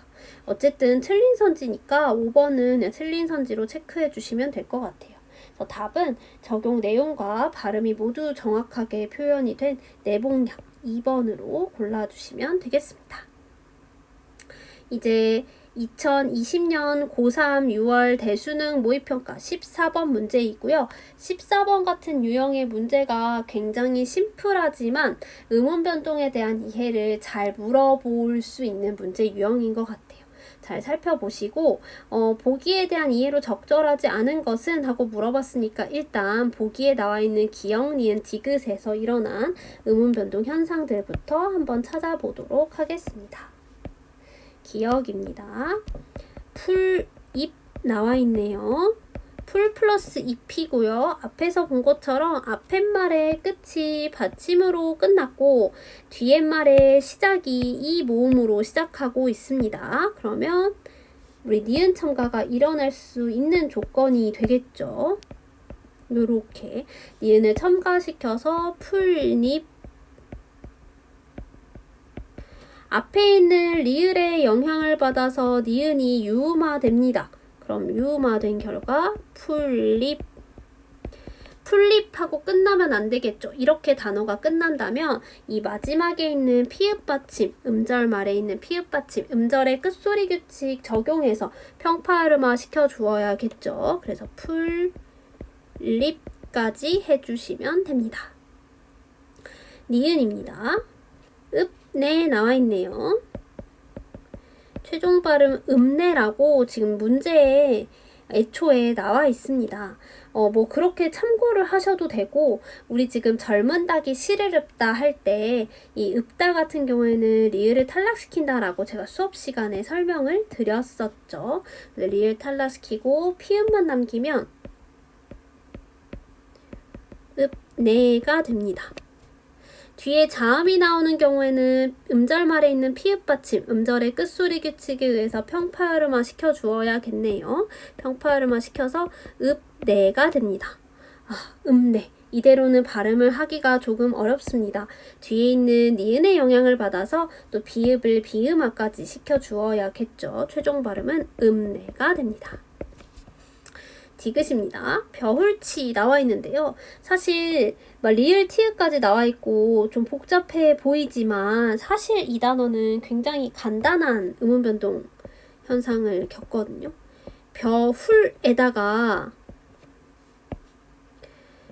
어쨌든 틀린 선지니까 5번은 틀린 선지로 체크해 주시면 될 것 같아요. 그래서 답은 적용 내용과 발음이 모두 정확하게 표현이 된 내봉약 2번으로 골라주시면 되겠습니다. 이제 2020년 고3 6월 대수능 모의평가 14번 문제이고요. 14번 같은 유형의 문제가 굉장히 심플하지만 음운 변동에 대한 이해를 잘 물어볼 수 있는 문제 유형인 것 같아요. 잘 살펴보시고 보기에 대한 이해로 적절하지 않은 것은 하고 물어봤으니까 일단 보기에 나와 있는 기역, 니은, 디귿에서 일어난 음운 변동 현상들부터 한번 찾아보도록 하겠습니다. 기역입니다. 풀, 잎 나와 있네요. 풀 플러스 잎이고요. 앞에서 본 것처럼 앞에 말의 끝이 받침으로 끝났고 뒤에 말의 시작이 이 모음으로 시작하고 있습니다. 그러면 우리 니은 첨가가 일어날 수 있는 조건이 되겠죠. 요렇게 니은을 첨가시켜서 풀잎 앞에 있는 리을의 영향을 받아서 니은이 유음화됩니다. 그럼 유음화된 결과 풀립. 풀립하고 끝나면 안 되겠죠. 이렇게 단어가 끝난다면 이 마지막에 있는 피읍 받침, 음절 말에 있는 피읍 받침, 음절의 끝소리 규칙 적용해서 평파음화 시켜주어야겠죠. 그래서 풀립까지 해주시면 됩니다. 니은입니다. 읍, 네 나와 있네요. 최종 발음 읍내라고 지금 문제에 애초에 나와 있습니다. 뭐 그렇게 참고를 하셔도 되고 우리 지금 젊은 닭이 실을 읊다 할 때 이 읊다 같은 경우에는 리을을 탈락시킨다라고 제가 수업 시간에 설명을 드렸었죠. 리을 탈락시키고 피음만 남기면 읍내가 됩니다. 뒤에 자음이 나오는 경우에는 음절 말에 있는 피읍 받침, 음절의 끝소리 규칙에 의해서 평파열음화 시켜주어야겠네요. 평파열음화 시켜서 읍내가 됩니다. 읍내. 이대로는 발음을 하기가 조금 어렵습니다. 뒤에 있는 니은의 영향을 받아서 또 비읍을 비음화까지 시켜주어야겠죠. 최종 발음은 읍내가 됩니다. 디귿입니다. 벼훌치 나와 있는데요. 사실 리을 티읕까지 나와 있고 좀 복잡해 보이지만 사실 이 단어는 굉장히 간단한 음운 변동 현상을 겪거든요. 벼훌에다가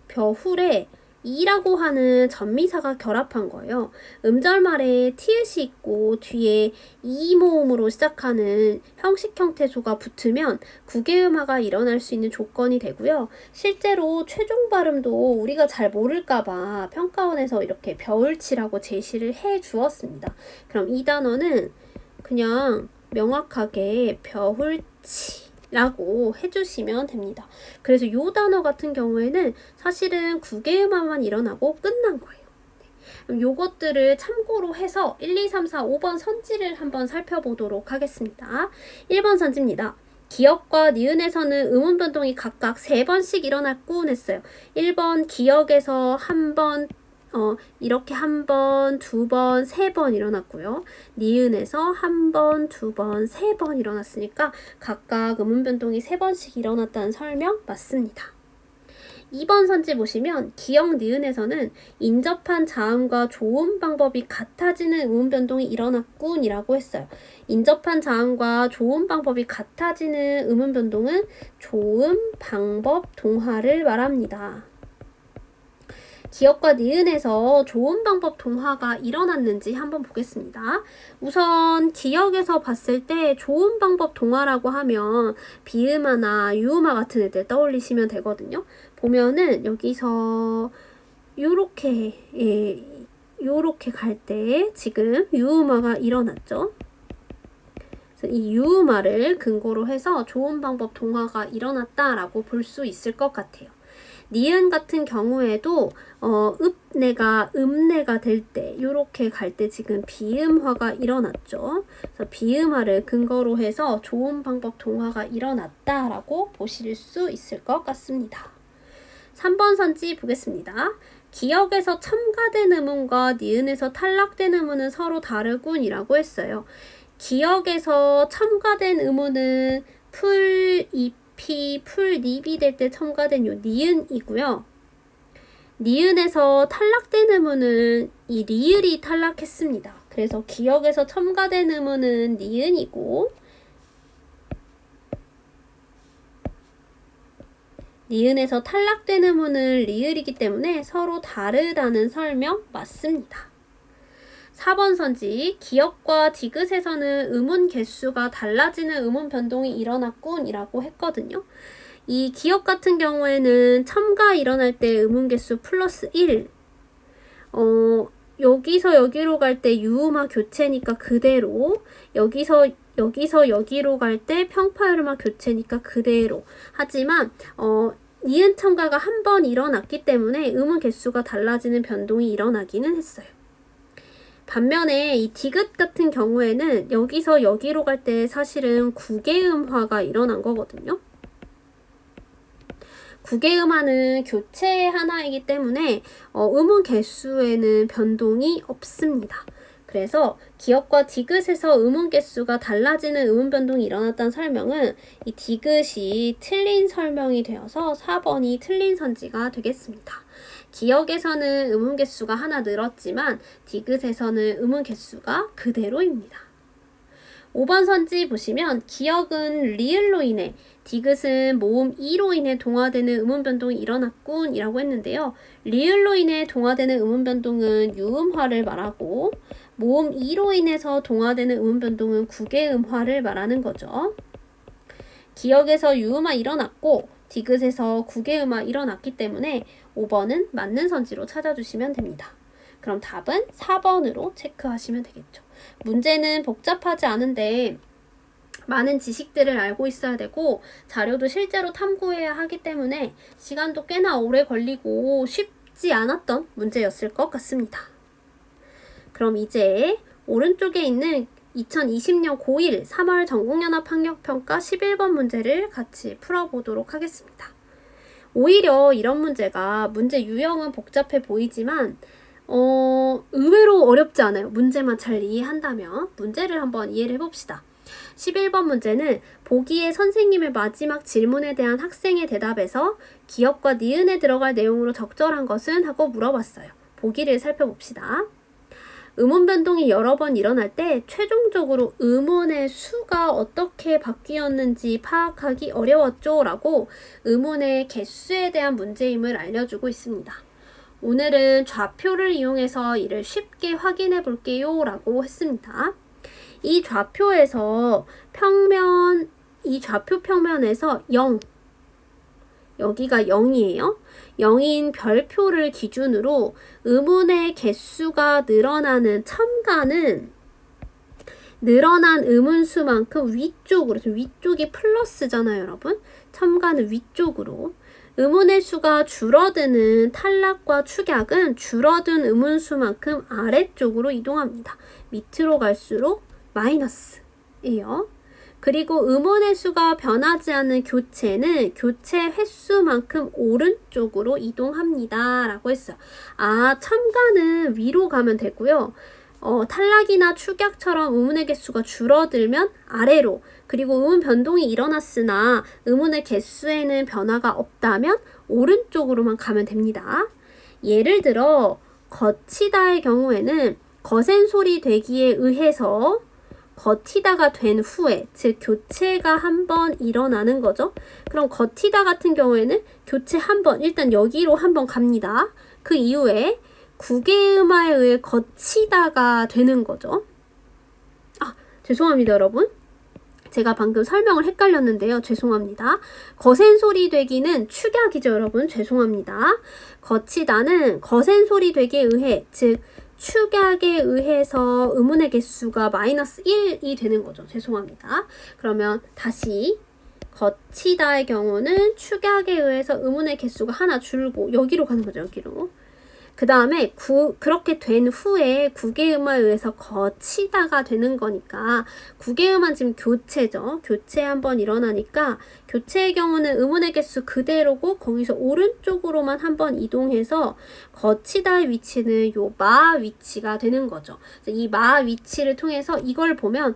벼훌에 이라고 하는 전미사가 결합한 거예요. 음절 말에 티읕이 있고 뒤에 이 모음으로 시작하는 형식 형태소가 붙으면 구개음화가 일어날 수 있는 조건이 되고요. 실제로 최종 발음도 우리가 잘 모를까봐 평가원에서 이렇게 벼울치라고 제시를 해 주었습니다. 그럼 이 단어는 그냥 명확하게 벼울치 라고 해주시면 됩니다. 그래서 이 단어 같은 경우에는 사실은 구개음화만 일어나고 끝난 거예요. 그럼 요것들을 참고로 해서 1, 2, 3, 4, 5번 선지를 한번 살펴보도록 하겠습니다. 1번 선지입니다. 기역과 니은에서는 음운 변동이 각각 3번씩 일어났고 했어요. 1번 기역에서 한 번, 이렇게 한 번, 두 번, 세 번 일어났고요. 니은에서 한 번, 두 번, 세 번 일어났으니까 각각 음운 변동이 3번씩 일어났다는 설명 맞습니다. 2번 선지 보시면 기역 니은에서는 인접한 자음과 조음 방법이 같아지는 음운 변동이 일어났군 이라고 했어요. 인접한 자음과 조음 방법이 같아지는 음운 변동은 조음 방법 동화를 말합니다. 기역과 니은에서 조음 방법 동화가 일어났는지 한번 보겠습니다. 우선 기역에서 봤을 때 조음 방법 동화라고 하면 비음화나 유음화 같은 애들 떠올리시면 되거든요. 보면은 여기서 요렇게 요렇게 갈 때 지금 유음화가 일어났죠. 그래서 이 유음화를 근거로 해서 조음 방법 동화가 일어났다라고 볼 수 있을 것 같아요. 니은 같은 경우에도 읍내가 음내가 될 때 요렇게 갈 때 지금 비음화가 일어났죠. 그래서 비음화를 근거로 해서 조음 방법 동화가 일어났다라고 보실 수 있을 것 같습니다. 3번 선지 보겠습니다. 기역에서 첨가된 음운과 니은에서 탈락된 음운은 서로 다르군 이라고 했어요. 기역에서 첨가된 음운은 풀잎이 풀잎이 될 때 첨가된 요 니은이고요. 니은에서 탈락된 음운은 이 리을이 탈락했습니다. 그래서 기역에서 첨가된 음운은 니은이고 니은에서 탈락된 음운은 리을이기 때문에 서로 다르다는 설명 맞습니다. 4번 선지 기역과 디귿에서는 음운 개수가 달라지는 음운 변동이 일어났군 이라고 했거든요. 이 기역 같은 경우에는 첨가 일어날 때 음운 개수 플러스 1 여기서 여기로 갈 때 유음화 교체니까 그대로 여기서 여기로 갈 때 평파유음화 교체니까 그대로 하지만 니은 첨가가 한 번 일어났기 때문에 음운 개수가 달라지는 변동이 일어나기는 했어요. 반면에 이 디귿 같은 경우에는 여기서 여기로 갈 때 사실은 구개음화가 일어난 거거든요. 구개음화는 교체 하나이기 때문에 음운 개수에는 변동이 없습니다. 그래서 기역과 디귿에서 음운 개수가 달라지는 음운 변동이 일어났다는 설명은 이 디귿이 틀린 설명이 되어서 4번이 틀린 선지가 되겠습니다. 기역에서는 음운 개수가 하나 늘었지만 디귿에서는 음운 개수가 그대로입니다. 5번 선지 보시면 기역은 리을로 인해 디귿은 모음 2로 인해 동화되는 음운 변동이 일어났군 이라고 했는데요. 리을로 인해 동화되는 음운 변동은 유음화를 말하고 모음 2로 인해서 동화되는 음운 변동은 구개음화를 말하는 거죠. 기역에서 유음화 일어났고 디귿에서 구개음화 일어났기 때문에 5번은 맞는 선지로 찾아주시면 됩니다. 그럼 답은 4번으로 체크하시면 되겠죠. 문제는 복잡하지 않은데 많은 지식들을 알고 있어야 되고 자료도 실제로 탐구해야 하기 때문에 시간도 꽤나 오래 걸리고 쉽지 않았던 문제였을 것 같습니다. 그럼 이제 오른쪽에 있는 2020년 고1 3월 전국연합학력평가 11번 문제를 같이 풀어보도록 하겠습니다. 오히려 이런 문제가 문제 유형은 복잡해 보이지만 의외로 어렵지 않아요. 문제만 잘 이해한다면. 문제를 한번 이해를 해봅시다. 11번 문제는 보기에 선생님의 마지막 질문에 대한 학생의 대답에서 기업과 니은에 들어갈 내용으로 적절한 것은? 하고 물어봤어요. 보기를 살펴봅시다. 음운 변동이 여러 번 일어날 때 최종적으로 음운의 수가 어떻게 바뀌었는지 파악하기 어려웠죠? 라고 음운의 개수에 대한 문제임을 알려주고 있습니다. 오늘은 좌표를 이용해서 이를 쉽게 확인해 볼게요 라고 했습니다. 이 좌표에서 이 좌표 평면에서 0, 여기가 0이에요. 0인 별표를 기준으로 음운의 개수가 늘어나는 첨가는 늘어난 음운수만큼 위쪽으로, 위쪽이 플러스잖아요, 여러분. 첨가는 위쪽으로. 음운의 수가 줄어드는 탈락과 축약은 줄어든 음운수만큼 아래쪽으로 이동합니다. 밑으로 갈수록 마이너스예요. 그리고 음운의 수가 변하지 않는 교체는 교체 횟수만큼 오른쪽으로 이동합니다. 라고 했어요. 첨가는 위로 가면 되고요. 탈락이나 축약처럼 음운의 개수가 줄어들면 아래로, 그리고 음운 변동이 일어났으나 음운의 개수에는 변화가 없다면 오른쪽으로만 가면 됩니다. 예를 들어 거치다의 경우에는 거센 소리 되기에 의해서 거치다가 된 후에, 즉 교체가 한 번 일어나는 거죠. 그럼 거치다 같은 경우에는 교체 한 번, 일단 여기로 한 번 갑니다. 그 이후에 구개음화에 의해 거치다가 되는 거죠. 죄송합니다, 여러분. 제가 방금 설명을 헷갈렸는데요. 죄송합니다. 거센 소리 되기는 축약이죠, 여러분. 죄송합니다. 거치다는 거센 소리 되기에 의해, 즉 축약에 의해서 음운의 개수가 마이너스 1이 되는 거죠. 죄송합니다. 그러면 다시 거치다의 경우는 축약에 의해서 음운의 개수가 하나 줄고 여기로 가는 거죠. 여기로. 그 다음에 그렇게 된 후에 구개음화에 의해서 거치다가 되는 거니까, 구개음화는 지금 교체죠. 교체 한번 일어나니까 교체의 경우는 음운의 개수 그대로고 거기서 오른쪽으로만 한번 이동해서 거치다의 위치는 요 마 위치가 되는 거죠. 이 마 위치를 통해서 이걸 보면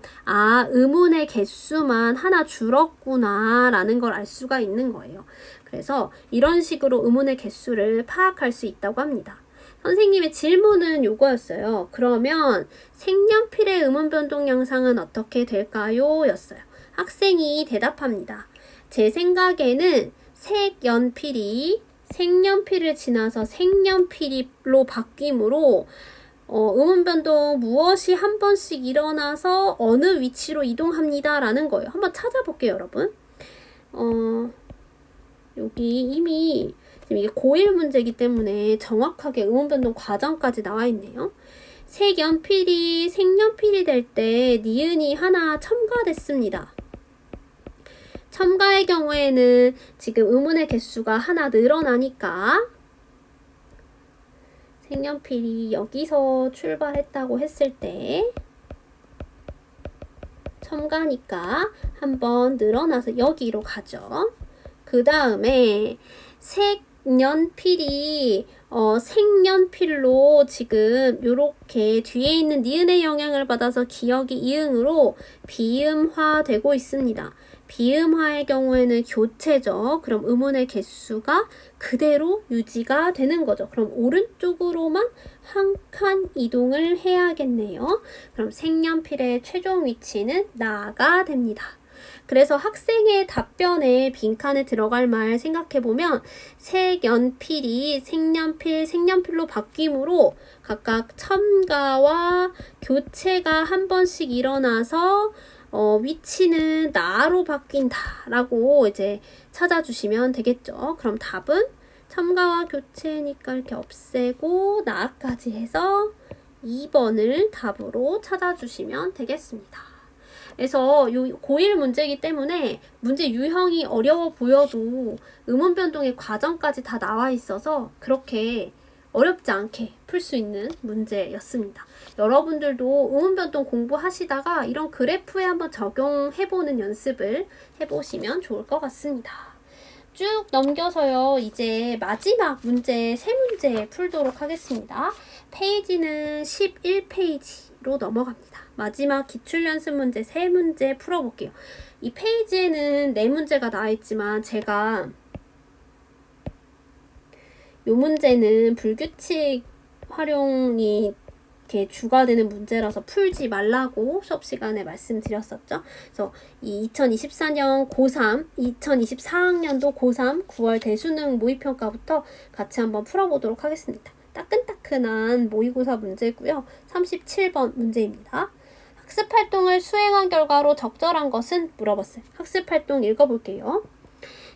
음운의 개수만 하나 줄었구나 라는 걸 알 수가 있는 거예요. 그래서 이런 식으로 음운의 개수를 파악할 수 있다고 합니다. 선생님의 질문은 요거였어요. 그러면 색연필의 음운 변동 양상은 어떻게 될까요? 였어요. 학생이 대답합니다. 제 생각에는 색연필이 색연필을 지나서 색연필로 바뀜으로 음운 변동 무엇이 한 번씩 일어나서 어느 위치로 이동합니다. 라는 거예요. 한번 찾아볼게요, 여러분. 여기 이미 지금 이게 고1 문제이기 때문에 정확하게 음운변동 과정까지 나와 있네요. 색연필이 색연필이 될 때 니은이 하나 첨가됐습니다. 첨가의 경우에는 지금 음운의 개수가 하나 늘어나니까 색연필이 여기서 출발했다고 했을 때 첨가니까 한번 늘어나서 여기로 가죠. 그 다음에 색연필이 색연필로 지금 요렇게 뒤에 있는 니은의 영향을 받아서 기역이 이응으로 비음화되고 있습니다. 비음화의 경우에는 교체죠. 그럼 음운의 개수가 그대로 유지가 되는 거죠. 그럼 오른쪽으로만 한 칸 이동을 해야겠네요. 그럼 색연필의 최종 위치는 나가 됩니다. 그래서 학생의 답변에 빈칸에 들어갈 말 생각해보면 색연필이 색연필로 바뀜으로 각각 첨가와 교체가 한 번씩 일어나서 위치는 나로 바뀐다 라고 이제 찾아주시면 되겠죠. 그럼 답은 첨가와 교체니까 이렇게 없애고 나까지 해서 2번을 답으로 찾아주시면 되겠습니다. 그래서 요 고1 문제이기 때문에 문제 유형이 어려워 보여도 음운 변동의 과정까지 다 나와 있어서 그렇게 어렵지 않게 풀 수 있는 문제였습니다. 여러분들도 음운 변동 공부하시다가 이런 그래프에 한번 적용해보는 연습을 해보시면 좋을 것 같습니다. 쭉 넘겨서요. 이제 마지막 문제 3문제 풀도록 하겠습니다. 페이지는 11페이지로 넘어갑니다. 마지막 기출연습 문제 3문제 풀어볼게요. 이 페이지에는 4문제가 나와있지만 제가 이 문제는 불규칙 활용이 이렇게 주가 되는 문제라서 풀지 말라고 수업 시간에 말씀드렸었죠. 그래서 이 2024년 고3, 2024학년도 고3 9월 대수능 모의평가부터 같이 한번 풀어보도록 하겠습니다. 따끈따끈한 모의고사 문제고요. 37번 문제입니다. 학습활동을 수행한 결과로 적절한 것은 물어봤어요. 학습활동 읽어볼게요.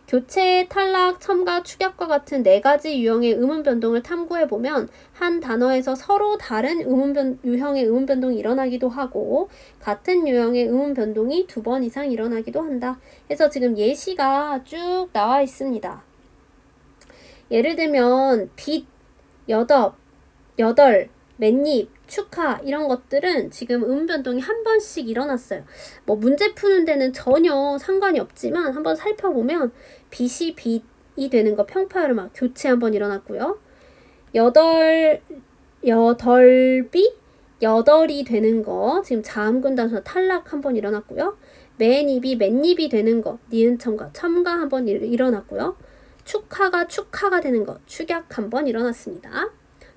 교체, 탈락, 첨가, 축약과 같은 4가지 유형의 음운 변동을 탐구해보면 한 단어에서 서로 다른 유형의 음운 변동이 일어나기도 하고 같은 유형의 음운 변동이 2번 이상 일어나기도 한다. 그래서 지금 예시가 쭉 나와 있습니다. 예를 들면 빛, 여덟, 맨입, 축하 이런 것들은 지금 음운 변동이 한 번씩 일어났어요. 뭐 문제 푸는 데는 전혀 상관이 없지만 한번 살펴보면 빛이 빛이 되는 거 평파열음화 교체 한번 일어났고요. 여덟이 되는 거 지금 자음군단수나 탈락 한번 일어났고요. 맨입이 되는 거 니은 첨가 한번 일어났고요. 축하가 되는 거 축약 한번 일어났습니다.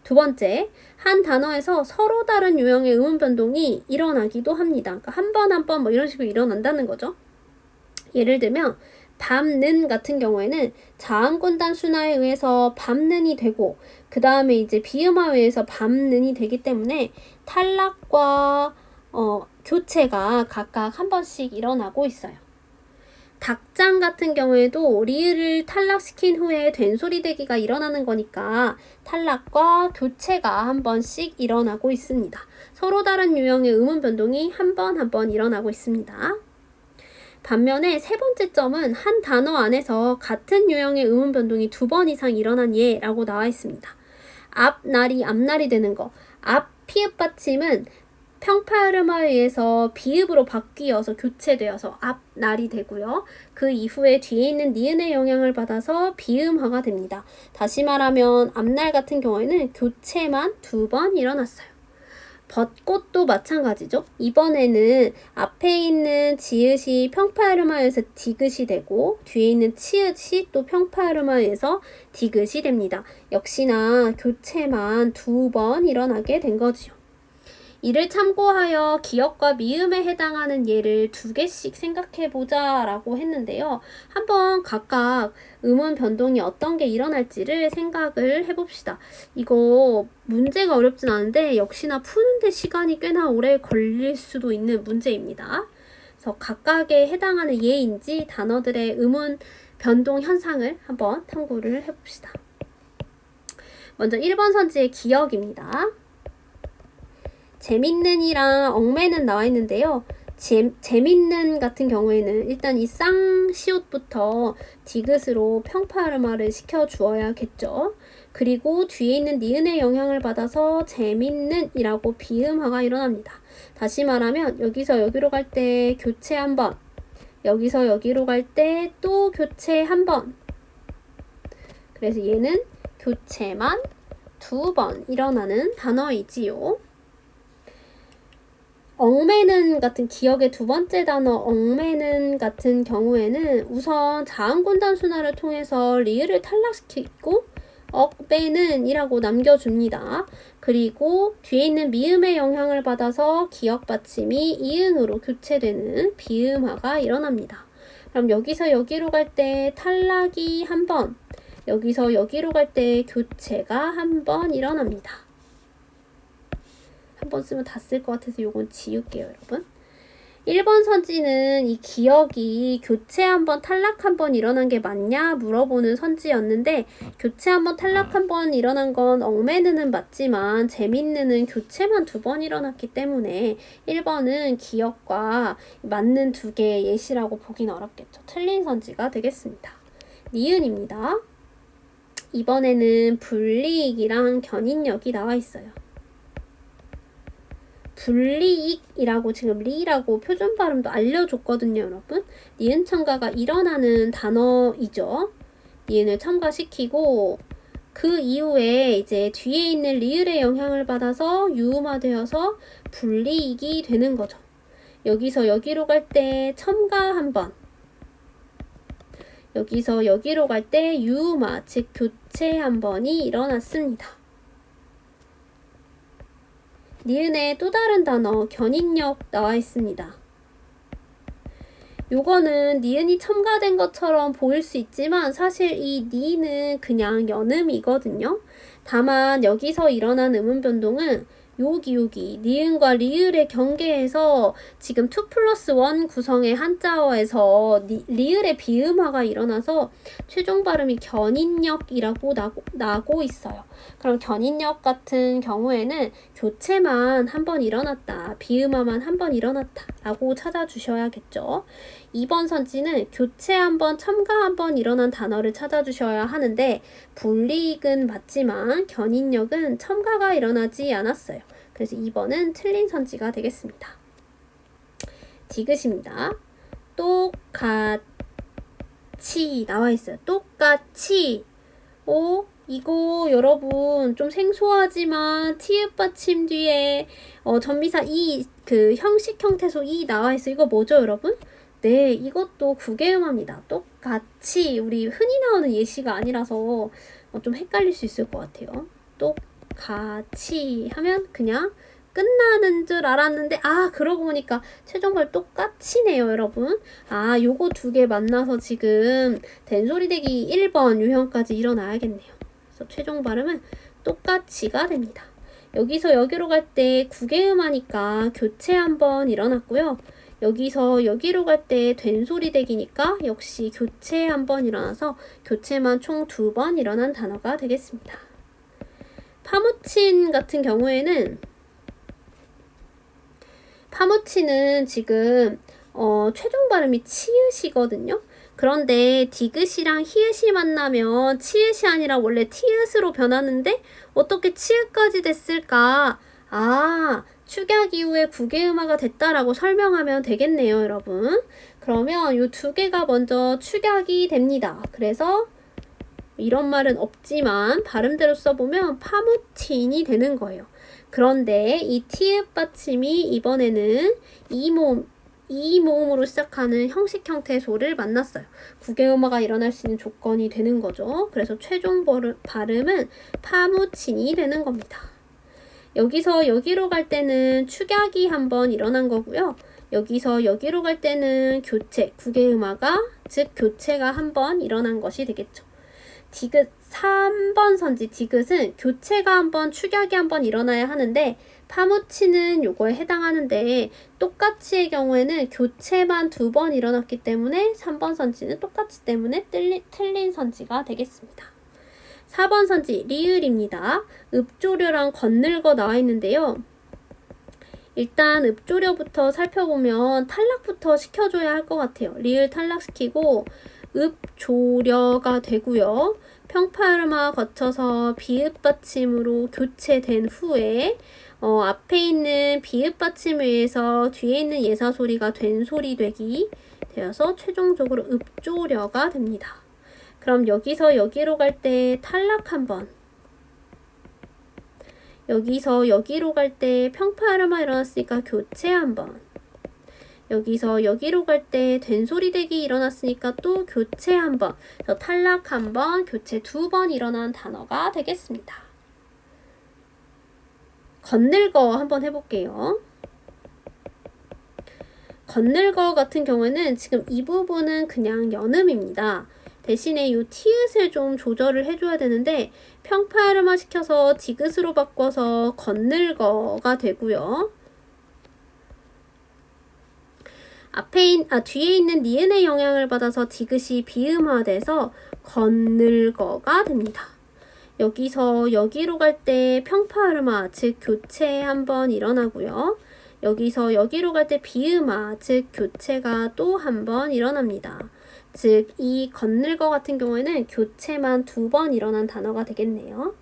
두 번째, 한 단어에서 서로 다른 유형의 음운 변동이 일어나기도 합니다. 그러니까 한 번 뭐 이런 식으로 일어난다는 거죠. 예를 들면 밤는 같은 경우에는 자음군단 순화에 의해서 밤는이 되고 그 다음에 이제 비음화에 의해서 밤는이 되기 때문에 탈락과 교체가 각각 한 번씩 일어나고 있어요. 닭장 같은 경우에도 리을을 탈락시킨 후에 된소리 대기가 일어나는 거니까 탈락과 교체가 한 번씩 일어나고 있습니다. 서로 다른 유형의 음운 변동이 한 번 일어나고 있습니다. 반면에 세 번째 점은 한 단어 안에서 같은 유형의 음운 변동이 2번 이상 일어난 예라고 나와 있습니다. 앞날이 되는 거. 앞 피읍 받침은 평파열음화에 의해서 비읍으로 바뀌어서 교체되어서 앞날이 되고요. 그 이후에 뒤에 있는 니은의 영향을 받아서 비음화가 됩니다. 다시 말하면 앞날 같은 경우에는 교체만 2번 일어났어요. 벚꽃도 마찬가지죠. 이번에는 앞에 있는 지읒이 평파열음화에서 디귿이 되고 뒤에 있는 치읒이 또 평파열음화에서 디귿이 됩니다. 역시나 교체만 2번 일어나게 된 거지요. 이를 참고하여 기역과 미음에 해당하는 예를 2개씩 생각해보자 라고 했는데요. 한번 각각 음운 변동이 어떤 게 일어날지를 생각을 해봅시다. 이거 문제가 어렵진 않은데 역시나 푸는데 시간이 꽤나 오래 걸릴 수도 있는 문제입니다. 그래서 각각에 해당하는 예인지 단어들의 음운 변동 현상을 한번 탐구를 해봅시다. 먼저 1번 선지의 기역입니다. 재밌는이랑 엉매는 나와 있는데요. 재밌는 같은 경우에는 일단 이 쌍시옷부터 디귿으로 평파열음화를 시켜주어야겠죠. 그리고 뒤에 있는 니은의 영향을 받아서 재밌는이라고 비음화가 일어납니다. 다시 말하면 여기서 여기로 갈 때 교체 한 번, 여기서 여기로 갈 때 또 교체 한 번. 그래서 얘는 교체만 2번 일어나는 단어이지요. 엉매는 같은 기역의 두 번째 단어 엉매는 같은 경우에는 우선 자음군단 순화를 통해서 리을을 탈락시키고 억매는 이라고 남겨줍니다. 그리고 뒤에 있는 미음의 영향을 받아서 기역 받침이 이응으로 교체되는 비음화가 일어납니다. 그럼 여기서 여기로 갈 때 탈락이 한 번, 여기서 여기로 갈 때 교체가 한 번 일어납니다. 한 번 쓰면 다 쓸 것 같아서 요건 지울게요, 여러분. 1번 선지는 이 기억이 교체 한번 탈락 한번 일어난 게 맞냐 물어보는 선지였는데 교체 한번 탈락 한번 일어난 건 얽매는은 맞지만 재밌는은 교체만 2번 일어났기 때문에 1번은 기억과 맞는 2개의 예시라고 보긴 어렵겠죠. 틀린 선지가 되겠습니다. 니은입니다. 이번에는 불이익이랑 견인력이 나와 있어요. 불이익이라고 지금 리라고 표준 발음도 알려줬거든요, 여러분. 니은 첨가가 일어나는 단어이죠. 니은을 첨가시키고 그 이후에 이제 뒤에 있는 리을의 영향을 받아서 유음화되어서 불이익이 되는 거죠. 여기서 여기로 갈 때 첨가 한번, 여기서 여기로 갈 때 유음화, 즉 교체 한번이 일어났습니다. 니은의 또 다른 단어 견인력 나와 있습니다. 요거는 니은이 첨가된 것처럼 보일 수 있지만 사실 이 니는 그냥 연음이거든요. 다만 여기서 일어난 음운 변동은 여기 니은과 리을의 경계에서 지금 2+1 구성의 한자어에서 리을의 비음화가 일어나서 최종 발음이 견인력이라고 나고 있어요. 그럼 견인력 같은 경우에는 교체만 한번 일어났다, 비음화만 한번 일어났다 라고 찾아주셔야겠죠. 2번 선지는 교체 한번, 첨가 한번 일어난 단어를 찾아주셔야 하는데 불이익은 맞지만 견인력은 첨가가 일어나지 않았어요. 그래서 2번은 틀린 선지가 되겠습니다. 디귿입니다. 똑같이 나와 있어요. 똑같이. 이거 여러분 좀 생소하지만 티읕 받침 뒤에 전미사 이 그 형식 형태소 이 나와 있어요. 이거 뭐죠, 여러분? 네, 이것도 구개음합니다. 똑같이 우리 흔히 나오는 예시가 아니라서 좀 헷갈릴 수 있을 것 같아요. 똑같이 하면 그냥 끝나는 줄 알았는데 그러고 보니까 최종발 똑같이네요, 여러분. 요거 2개 만나서 지금 된소리대기 1번 유형까지 일어나야겠네요. 그래서 최종 발음은 똑같이가 됩니다. 여기서 여기로 갈 때 구개음 하니까 교체 한번 일어났고요. 여기서 여기로 갈 때 된소리대기니까 역시 교체 한번 일어나서 교체만 총 2번 일어난 단어가 되겠습니다. 파무친 같은 경우에는 파무치는 지금 최종 발음이 치읓이거든요. 그런데 디귿이랑 히읗이 만나면 치읓이 아니라 원래 티읕으로 변하는데 어떻게 치읓까지 됐을까? 축약 이후에 구개음화가 됐다라고 설명하면 되겠네요, 여러분. 그러면 이 2개가 먼저 축약이 됩니다. 그래서 이런 말은 없지만 발음대로 써보면 파무친이 되는 거예요. 그런데 이 티읕 받침이 이번에는 이 모음으로 시작하는 형식 형태의 소를 만났어요. 구개음화가 일어날 수 있는 조건이 되는 거죠. 그래서 최종 발음은 파무친이 되는 겁니다. 여기서 여기로 갈 때는 축약이 한번 일어난 거고요. 여기서 여기로 갈 때는 교체, 구개음화가 즉 교체가 한번 일어난 것이 되겠죠. 디귿 3번 선지 디귿은 교체가 한번 축약이 한번 일어나야 하는데 파무치는 요거에 해당하는데 똑같이의 경우에는 교체만 2번 일어났기 때문에 3번 선지는 똑같이 때문에 틀린 선지가 되겠습니다. 4번 선지 리을입니다. 읍조려랑 건늙어 나와 있는데요. 일단 읍조려부터 살펴보면 탈락부터 시켜줘야 할 것 같아요. 리을 탈락시키고 읍조려가 되고요. 평파음화 거쳐서 비읍 받침으로 교체된 후에 앞에 있는 비읍 받침에 의해서 뒤에 있는 예사 소리가 된 소리 되기 되어서 최종적으로 읍조려가 됩니다. 그럼 여기서 여기로 갈 때 탈락 한번, 여기서 여기로 갈 때 평파음화 일어났으니까 교체 한번, 여기서 여기로 갈 때 된소리대기 일어났으니까 또 교체 한번, 탈락 한번, 교체 2번 일어난 단어가 되겠습니다. 건늙어 한번 해볼게요. 건늙어 같은 경우에는 지금 이 부분은 그냥 연음입니다. 대신에 이 티읕을 좀 조절을 해줘야 되는데 평파음화 시켜서 디귿으로 바꿔서 건늙어가 되고요. 뒤에 있는 니은의 영향을 받아서 디귿이 비음화돼서 건늘거가 됩니다. 여기서 여기로 갈 때 평파음화, 즉 교체 한번 일어나고요. 여기서 여기로 갈 때 비음화, 즉 교체가 또 한 번 일어납니다. 즉 이 건늘거 같은 경우에는 교체만 2번 일어난 단어가 되겠네요.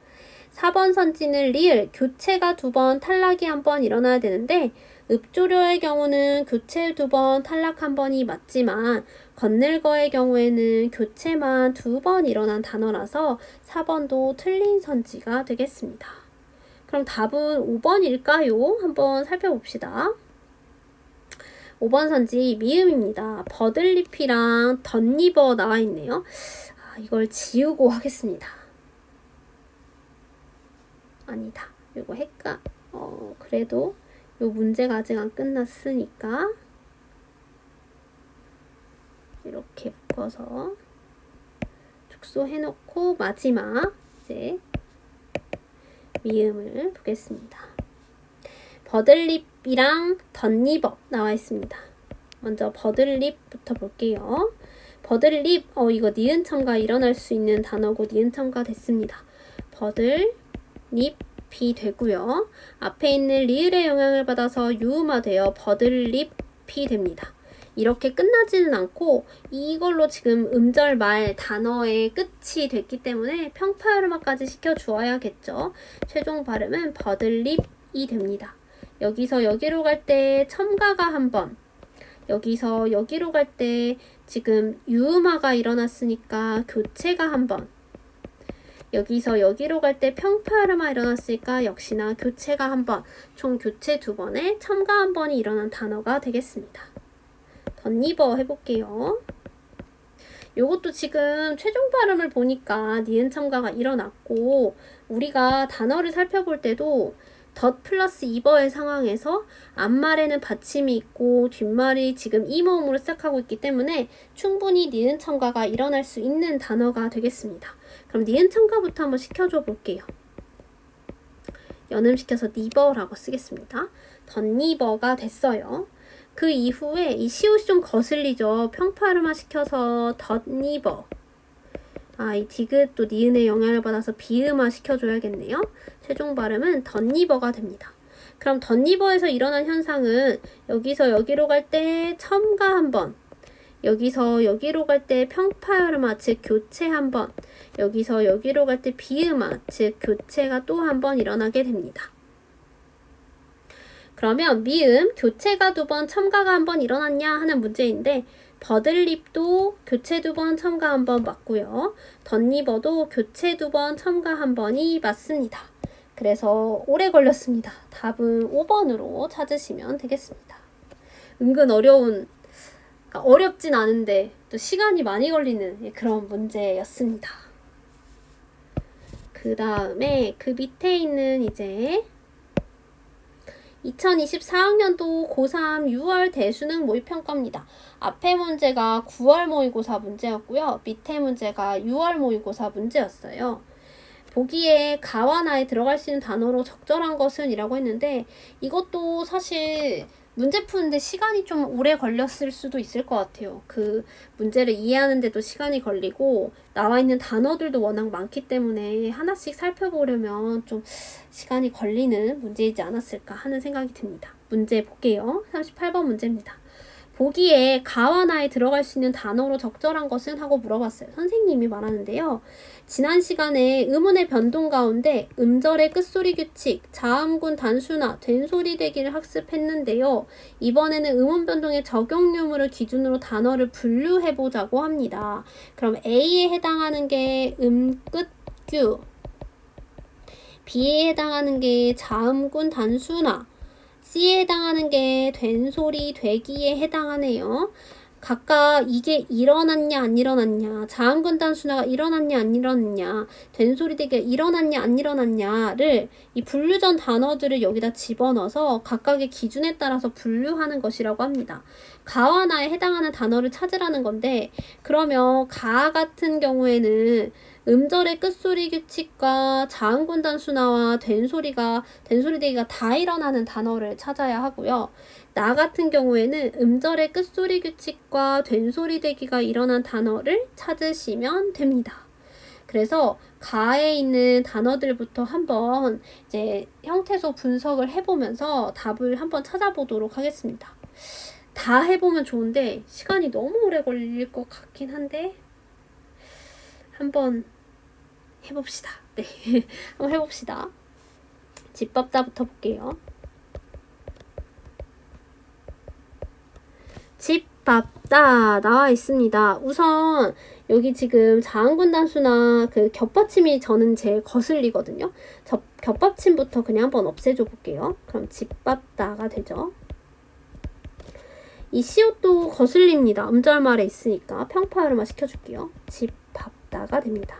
4번 선지는 리을, 교체가 2번, 탈락이 한 번 일어나야 되는데 읍조려의 경우는 교체 2번, 탈락 한 번이 맞지만 건늘거의 경우에는 교체만 2번 일어난 단어라서 4번도 틀린 선지가 되겠습니다. 그럼 답은 5번일까요? 한번 살펴봅시다. 5번 선지 미음입니다. 버들잎이랑 덧입어 나와 있네요. 이걸 지우고 하겠습니다. 아니다. 이거 그래도 요 문제가 아직 안 끝났으니까 이렇게 묶어서 축소해놓고 마지막 이제 미음을 보겠습니다. 버들잎이랑 덧입어 나와 있습니다. 먼저 버들잎부터 볼게요. 버들잎, 이거 니은 첨가 일어날 수 있는 단어고 니은 첨가 됐습니다. 버들잎이 되고요. 앞에 있는 리을의 영향을 받아서 유음화되어 버들잎이 됩니다. 이렇게 끝나지는 않고 이걸로 지금 음절 말 단어의 끝이 됐기 때문에 평파음화까지 시켜주어야겠죠. 최종 발음은 버들잎이 됩니다. 여기서 여기로 갈 때 첨가가 한 번, 여기서 여기로 갈 때 지금 유음화가 일어났으니까 교체가 한 번, 여기서 여기로 갈 때 평파음화 일어났으니까 역시나 교체가 한 번, 총 교체 2번에 첨가 한 번이 일어난 단어가 되겠습니다. 덧입어 해볼게요. 요것도 지금 최종 발음을 보니까 니은 첨가가 일어났고 우리가 단어를 살펴볼 때도 덧 플러스 입어의 상황에서 앞말에는 받침이 있고 뒷말이 지금 이모음으로 시작하고 있기 때문에 충분히 니은 첨가가 일어날 수 있는 단어가 되겠습니다. 그럼 니은 첨가부터 한번 시켜줘 볼게요. 연음시켜서 니버라고 쓰겠습니다. 덧니버가 됐어요. 그 이후에 이 시옷이 좀 거슬리죠. 평파음화 시켜서 덧니버. 이 디귿도 니은의 영향을 받아서 비음화 시켜줘야겠네요. 최종 발음은 덧니버가 됩니다. 그럼 덧니버에서 일어난 현상은 여기서 여기로 갈 때 첨가 한 번, 여기서 여기로 갈 때 평파음화, 즉 교체 한 번, 여기서 여기로 갈 때 비음화, 즉 교체가 또 한 번 일어나게 됩니다. 그러면 미음, 교체가 2번, 첨가가 한 번 일어났냐 하는 문제인데 버들잎도 교체 2번, 첨가 한 번 맞고요. 덧입어도 교체 2번, 첨가 한 번이 맞습니다. 그래서 오래 걸렸습니다. 답은 5번으로 찾으시면 되겠습니다. 은근 어렵진 않은데 또 시간이 많이 걸리는 그런 문제였습니다. 그 다음에 그 밑에 있는 이제 2024학년도 고3 6월 대수능 모의평가입니다. 앞에 문제가 9월 모의고사 문제였고요. 밑에 문제가 6월 모의고사 문제였어요. 보기에 가와 나에 들어갈 수 있는 단어로 적절한 것은 이라고 했는데 이것도 사실 문제 푸는데 시간이 좀 오래 걸렸을 수도 있을 것 같아요. 그 문제를 이해하는데도 시간이 걸리고 나와 있는 단어들도 워낙 많기 때문에 하나씩 살펴보려면 좀 시간이 걸리는 문제이지 않았을까 하는 생각이 듭니다. 문제 볼게요. 38번 문제입니다. 보기에 가와 나에 들어갈 수 있는 단어로 적절한 것은 하고 물어봤어요. 선생님이 말하는데요. 지난 시간에 음운의 변동 가운데 음절의 끝소리 규칙, 자음군 단수나 된소리 대기를 학습했는데요. 이번에는 음운 변동의 적용 유무를 기준으로 단어를 분류해보자고 합니다. 그럼 A에 해당하는 게 끝규, B에 해당하는 게 자음군 단수나, C에 해당하는 게 된소리 되기에 해당하네요. 각각 이게 일어났냐 안 일어났냐, 자음군 단순화가 일어났냐 안 일어났냐, 된소리 되기가 일어났냐 안 일어났냐를 이 분류전 단어들을 여기다 집어넣어서 각각의 기준에 따라서 분류하는 것이라고 합니다. 가와 나에 해당하는 단어를 찾으라는 건데 그러면 가 같은 경우에는 음절의 끝소리 규칙과 자음군 단순화와 된소리 되기가 다 일어나는 단어를 찾아야 하고요. 나 같은 경우에는 음절의 끝소리 규칙과 된소리 대기가 일어난 단어를 찾으시면 됩니다. 그래서 가에 있는 단어들부터 한번 이제 형태소 분석을 해보면서 답을 한번 찾아보도록 하겠습니다. 다 해보면 좋은데 시간이 너무 오래 걸릴 것 같긴 한데 한번 해봅시다. 네, 한번 해봅시다. 집밥다부터 볼게요. 집밥다 나와 있습니다. 우선 여기 지금 자음군 단수나 그 겹받침이 저는 제일 거슬리거든요. 겹받침부터 그냥 한번 없애줘 볼게요. 그럼 집밥다가 되죠. 이 시옷도 거슬립니다. 음절말에 있으니까 평파열음화 시켜줄게요. 집밥다가 됩니다.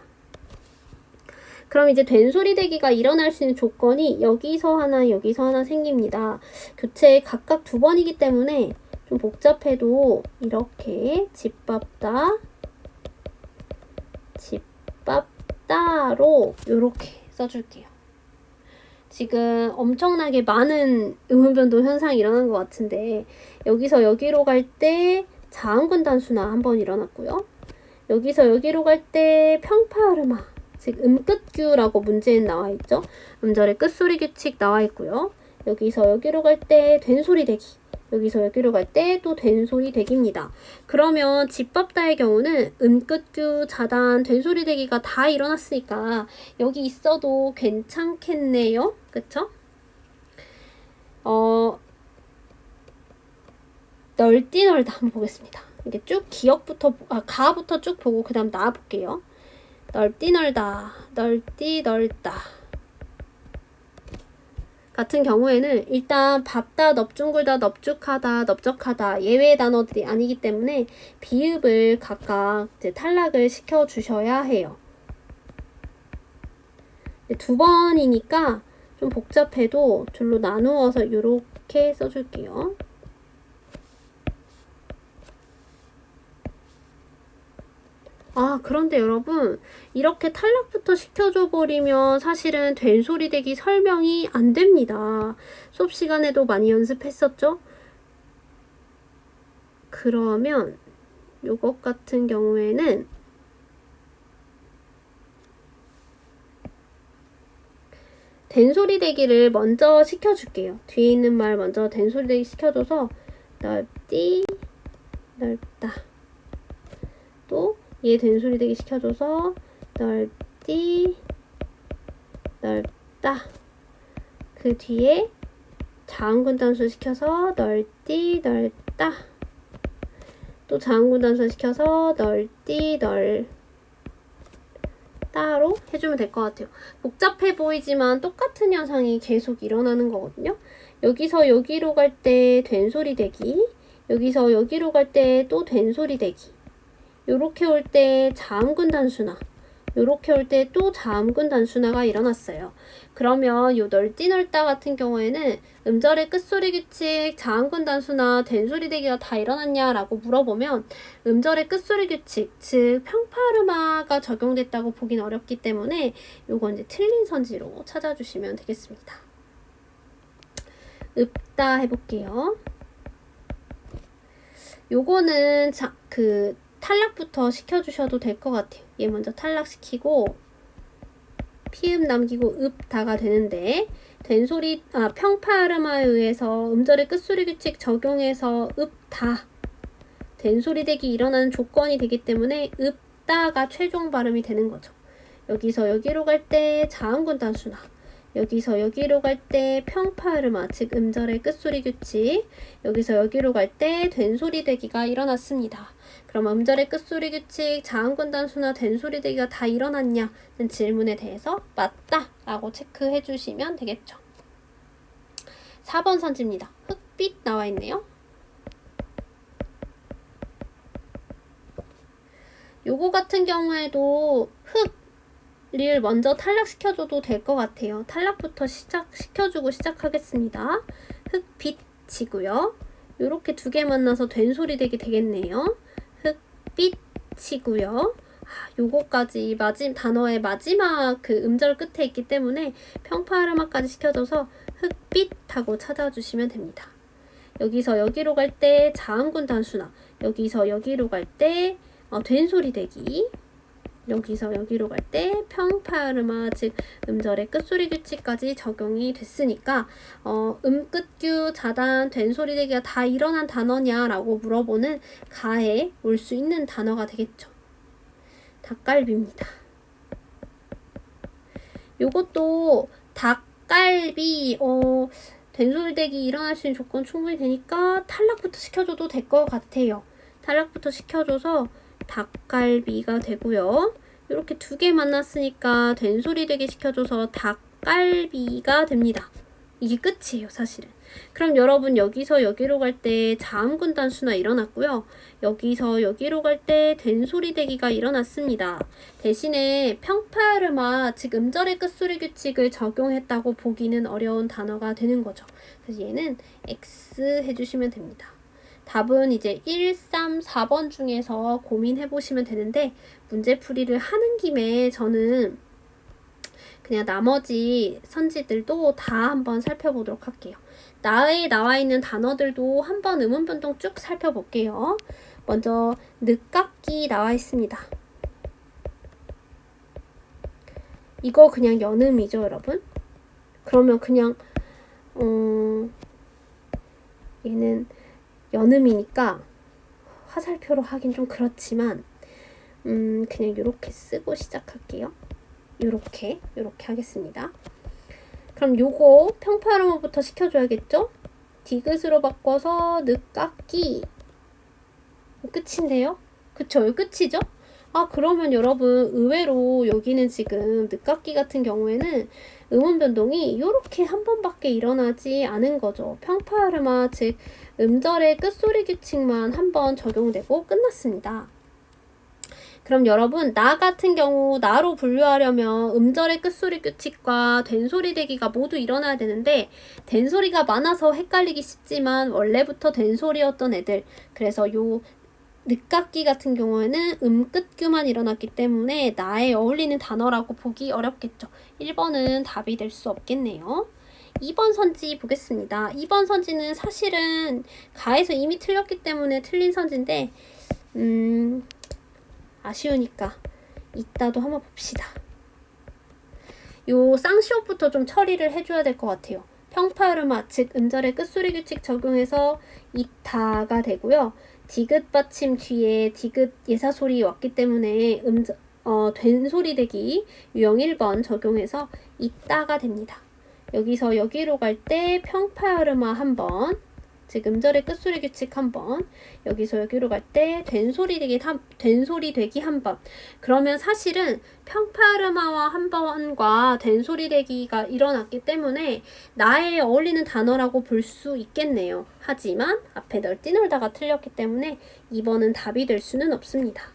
그럼 이제 된소리 대기가 일어날 수 있는 조건이 여기서 하나 여기서 하나 생깁니다. 교체 각각 2번이기 때문에 좀 복잡해도 이렇게 집밥다 집밥다로 이렇게 써줄게요. 지금 엄청나게 많은 음운변동 현상이 일어난 것 같은데 여기서 여기로 갈 때 자음군 단수나 한번 일어났고요. 여기서 여기로 갈 때 평파열음화 즉 음끝규라고 문제에 나와 있죠. 음절의 끝소리 규칙 나와 있고요. 여기서 여기로 갈 때 된소리 대기 여기서 여기로 갈 때 또 된소리 대기입니다. 그러면 집밥다의 경우는 음끝규, 자단, 된소리 대기가 다 일어났으니까 여기 있어도 괜찮겠네요. 그쵸? 널디 널다 한번 보겠습니다. 이게 쭉 기억부터 가부터 쭉 보고 그 다음 나와 볼게요. 널디 널다 널디 널다 같은 경우에는 일단 밥다, 넙중굴다, 넙죽하다, 넓적하다 예외 단어들이 아니기 때문에 비읍을 각각 이제 탈락을 시켜주셔야 해요. 2번이니까 좀 복잡해도 줄로 나누어서 이렇게 써줄게요. 그런데 여러분 이렇게 탈락부터 시켜줘 버리면 사실은 된소리 대기 설명이 안 됩니다. 수업 시간에도 많이 연습했었죠? 그러면 요것 같은 경우에는 된소리 대기를 먼저 시켜줄게요. 뒤에 있는 말 먼저 된소리 대기 시켜줘서 넓디 넓다 또 얘 된소리 대기 시켜줘서 넓디 넓다 그 뒤에 자음군 단수 시켜서 넓디 넓다 또 자음군 단수 시켜서 넓디 넓다로 해주면 될 것 같아요. 복잡해 보이지만 똑같은 현상이 계속 일어나는 거거든요. 여기서 여기로 갈 때 된소리 대기 여기서 여기로 갈 때 또 된소리 대기 요렇게 올 때 자음군 단수나 요렇게 올 때 또 자음군 단수나가 일어났어요. 그러면 요 널디 널다 같은 경우에는 음절의 끝소리 규칙, 자음군 단수나 된소리 대기가 다 일어났냐라고 물어보면 음절의 끝소리 규칙, 즉 평파르마가 적용됐다고 보긴 어렵기 때문에 요건 이제 틀린 선지로 찾아주시면 되겠습니다. 읍다 해볼게요. 요거는 탈락부터 시켜주셔도 될 것 같아요. 얘 먼저 탈락시키고 피읍 남기고 읍다가 되는데 된소리 평파르마에 의해서 음절의 끝소리 규칙 적용해서 읍다 된소리 대기 일어나는 조건이 되기 때문에 읍다가 최종 발음이 되는 거죠. 여기서 여기로 갈 때 자음군 단수나 여기서 여기로 갈 때 평파르마 즉 음절의 끝소리 규칙 여기서 여기로 갈 때 된소리 대기가 일어났습니다. 그럼 음절의 끝소리 규칙, 자음군 단수나 된소리 대기가 다 일어났냐는 질문에 대해서 맞다 라고 체크해 주시면 되겠죠. 4번 선지입니다. 흑빛 나와 있네요. 요거 같은 경우에도 흑을 먼저 탈락시켜줘도 될 것 같아요. 탈락부터 시켜주고 시작하겠습니다. 흑빛이고요. 요렇게 2개 만나서 된소리 대기 되겠네요. 흑빛이고요. 요거까지 단어의 마지막 그 음절 끝에 있기 때문에 평파르마까지 시켜줘서 흑빛하고 찾아주시면 됩니다. 여기서 여기로 갈 때 자음군 단수나 여기서 여기로 갈 때 된소리 대기 여기서 여기로 갈 때 평파음화 즉 음절의 끝소리 규칙까지 적용이 됐으니까 음끝규 자단 된소리 대기가 다 일어난 단어냐라고 물어보는 가에 올 수 있는 단어가 되겠죠. 닭갈비입니다. 요것도 닭갈비 된소리 대기 일어날 수 있는 조건 충분히 되니까 탈락부터 시켜줘도 될 것 같아요. 탈락부터 시켜줘서 닭갈비가 되고요. 이렇게 두 개 만났으니까 된소리 대기 시켜줘서 닭갈비가 됩니다. 이게 끝이에요, 사실은. 그럼 여러분 여기서 여기로 갈 때 자음군 단수나 일어났고요. 여기서 여기로 갈 때 된소리 대기가 일어났습니다. 대신에 평파음화 즉 음절의 끝소리 규칙을 적용했다고 보기는 어려운 단어가 되는 거죠. 그래서 얘는 X 해주시면 됩니다. 답은 이제 1, 3, 4번 중에서 고민해 보시면 되는데 문제풀이를 하는 김에 저는 그냥 나머지 선지들도 다 한번 살펴보도록 할게요. 나에 나와 있는 단어들도 한번 음운 변동 쭉 살펴볼게요. 먼저 늦깎이 나와 있습니다. 이거 그냥 연음이죠, 여러분? 그러면 그냥 얘는 연음이니까 화살표로 하긴 좀 그렇지만 그냥 이렇게 쓰고 시작할게요. 요렇게 하겠습니다. 그럼 요거 평파음화부터 시켜줘야겠죠? 디귿으로 바꿔서 늦깎이 끝인데요? 그쵸? 요 끝이죠? 그러면 여러분 의외로 여기는 지금 늦깎이 같은 경우에는 음운 변동이 요렇게 한 번밖에 일어나지 않은 거죠. 평파음화 즉 음절의 끝소리 규칙만 한 번 적용되고 끝났습니다. 그럼 여러분 나 같은 경우 나로 분류하려면 음절의 끝소리 규칙과 된소리 대기가 모두 일어나야 되는데 된소리가 많아서 헷갈리기 쉽지만 원래부터 된소리였던 애들 그래서 요 늦깎이 같은 경우에는 음끝규만 일어났기 때문에 나에 어울리는 단어라고 보기 어렵겠죠. 1번은 답이 될 수 없겠네요. 2번 선지 보겠습니다. 2번 선지는 사실은 가에서 이미 틀렸기 때문에 틀린 선지인데 아쉬우니까 이따도 한번 봅시다. 요 쌍시옷부터 좀 처리를 해줘야 될 것 같아요. 평파음화 즉 음절의 끝소리 규칙 적용해서 이타가 되고요. 디귿 받침 뒤에 디귿 예사소리 왔기 때문에 된소리 대기 유형 1번 적용해서 이따가 됩니다. 여기서 여기로 갈 때 평파음화 한번 즉 음절의 끝소리 규칙 한번 여기서 여기로 갈 때 된소리 되기 한번 그러면 사실은 평파음화와 한 번과 된소리 되기가 일어났기 때문에 나에 어울리는 단어라고 볼 수 있겠네요. 하지만 앞에 널뛰놀다가 틀렸기 때문에 2번은 답이 될 수는 없습니다.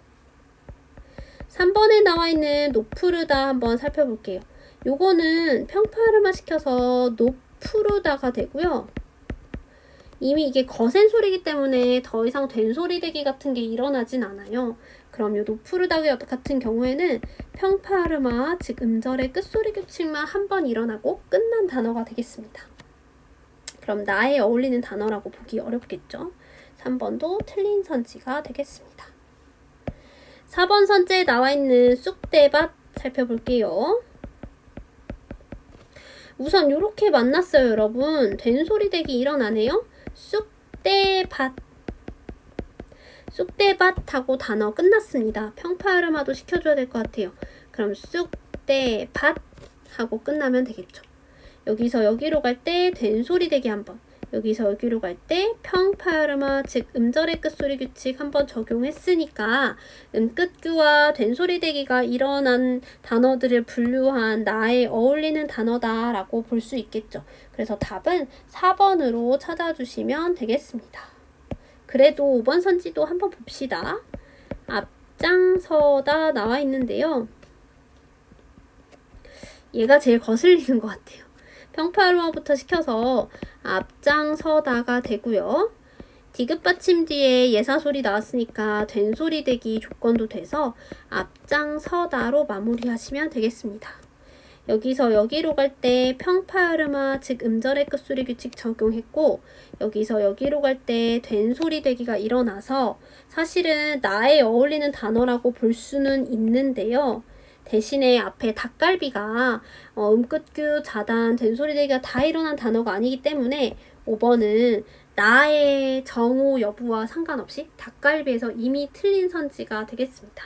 3번에 나와 있는 노푸르다 한번 살펴볼게요. 요거는 평파음화 시켜서 노푸르다가 되고요. 이미 이게 거센 소리이기 때문에 더 이상 된소리 대기 같은 게 일어나진 않아요. 그럼 요 노푸르다 같은 경우에는 평파음화 즉 음절의 끝소리 규칙만 한 번 일어나고 끝난 단어가 되겠습니다. 그럼 나에 어울리는 단어라고 보기 어렵겠죠. 3번도 틀린 선지가 되겠습니다. 4번 선지에 나와 있는 쑥대밭 살펴볼게요. 우선 이렇게 만났어요, 여러분. 된소리 대기 일어나네요. 쑥대밭 하고 단어 끝났습니다. 평파음화도 시켜줘야 될 것 같아요. 그럼 쑥대밭 하고 끝나면 되겠죠. 여기서 여기로 갈 때 된소리 대기 한번 여기서 여기로 갈 때 평파음화 즉 음절의 끝소리 규칙 한번 적용했으니까 음끝규와 된소리 대기가 일어난 단어들을 분류한 나에 어울리는 단어다라고 볼 수 있겠죠. 그래서 답은 4번으로 찾아주시면 되겠습니다. 그래도 5번 선지도 한번 봅시다. 앞장서다 나와 있는데요. 얘가 제일 거슬리는 것 같아요. 평파음화부터 시켜서 앞장서다가 되고요. 디귿 받침 뒤에 예사소리 나왔으니까 된소리 되기 조건도 돼서 앞장서다로 마무리하시면 되겠습니다. 여기서 여기로 갈 때 평파열음화 즉 음절의 끝소리 규칙 적용했고, 여기서 여기로 갈 때 된소리 되기가 일어나서 사실은 나에 어울리는 단어라고 볼 수는 있는데요. 대신에 앞에 닭갈비가 음끝규, 자단, 된소리 되기가 다 일어난 단어가 아니기 때문에 5번은 나의 정오 여부와 상관없이 닭갈비에서 이미 틀린 선지가 되겠습니다.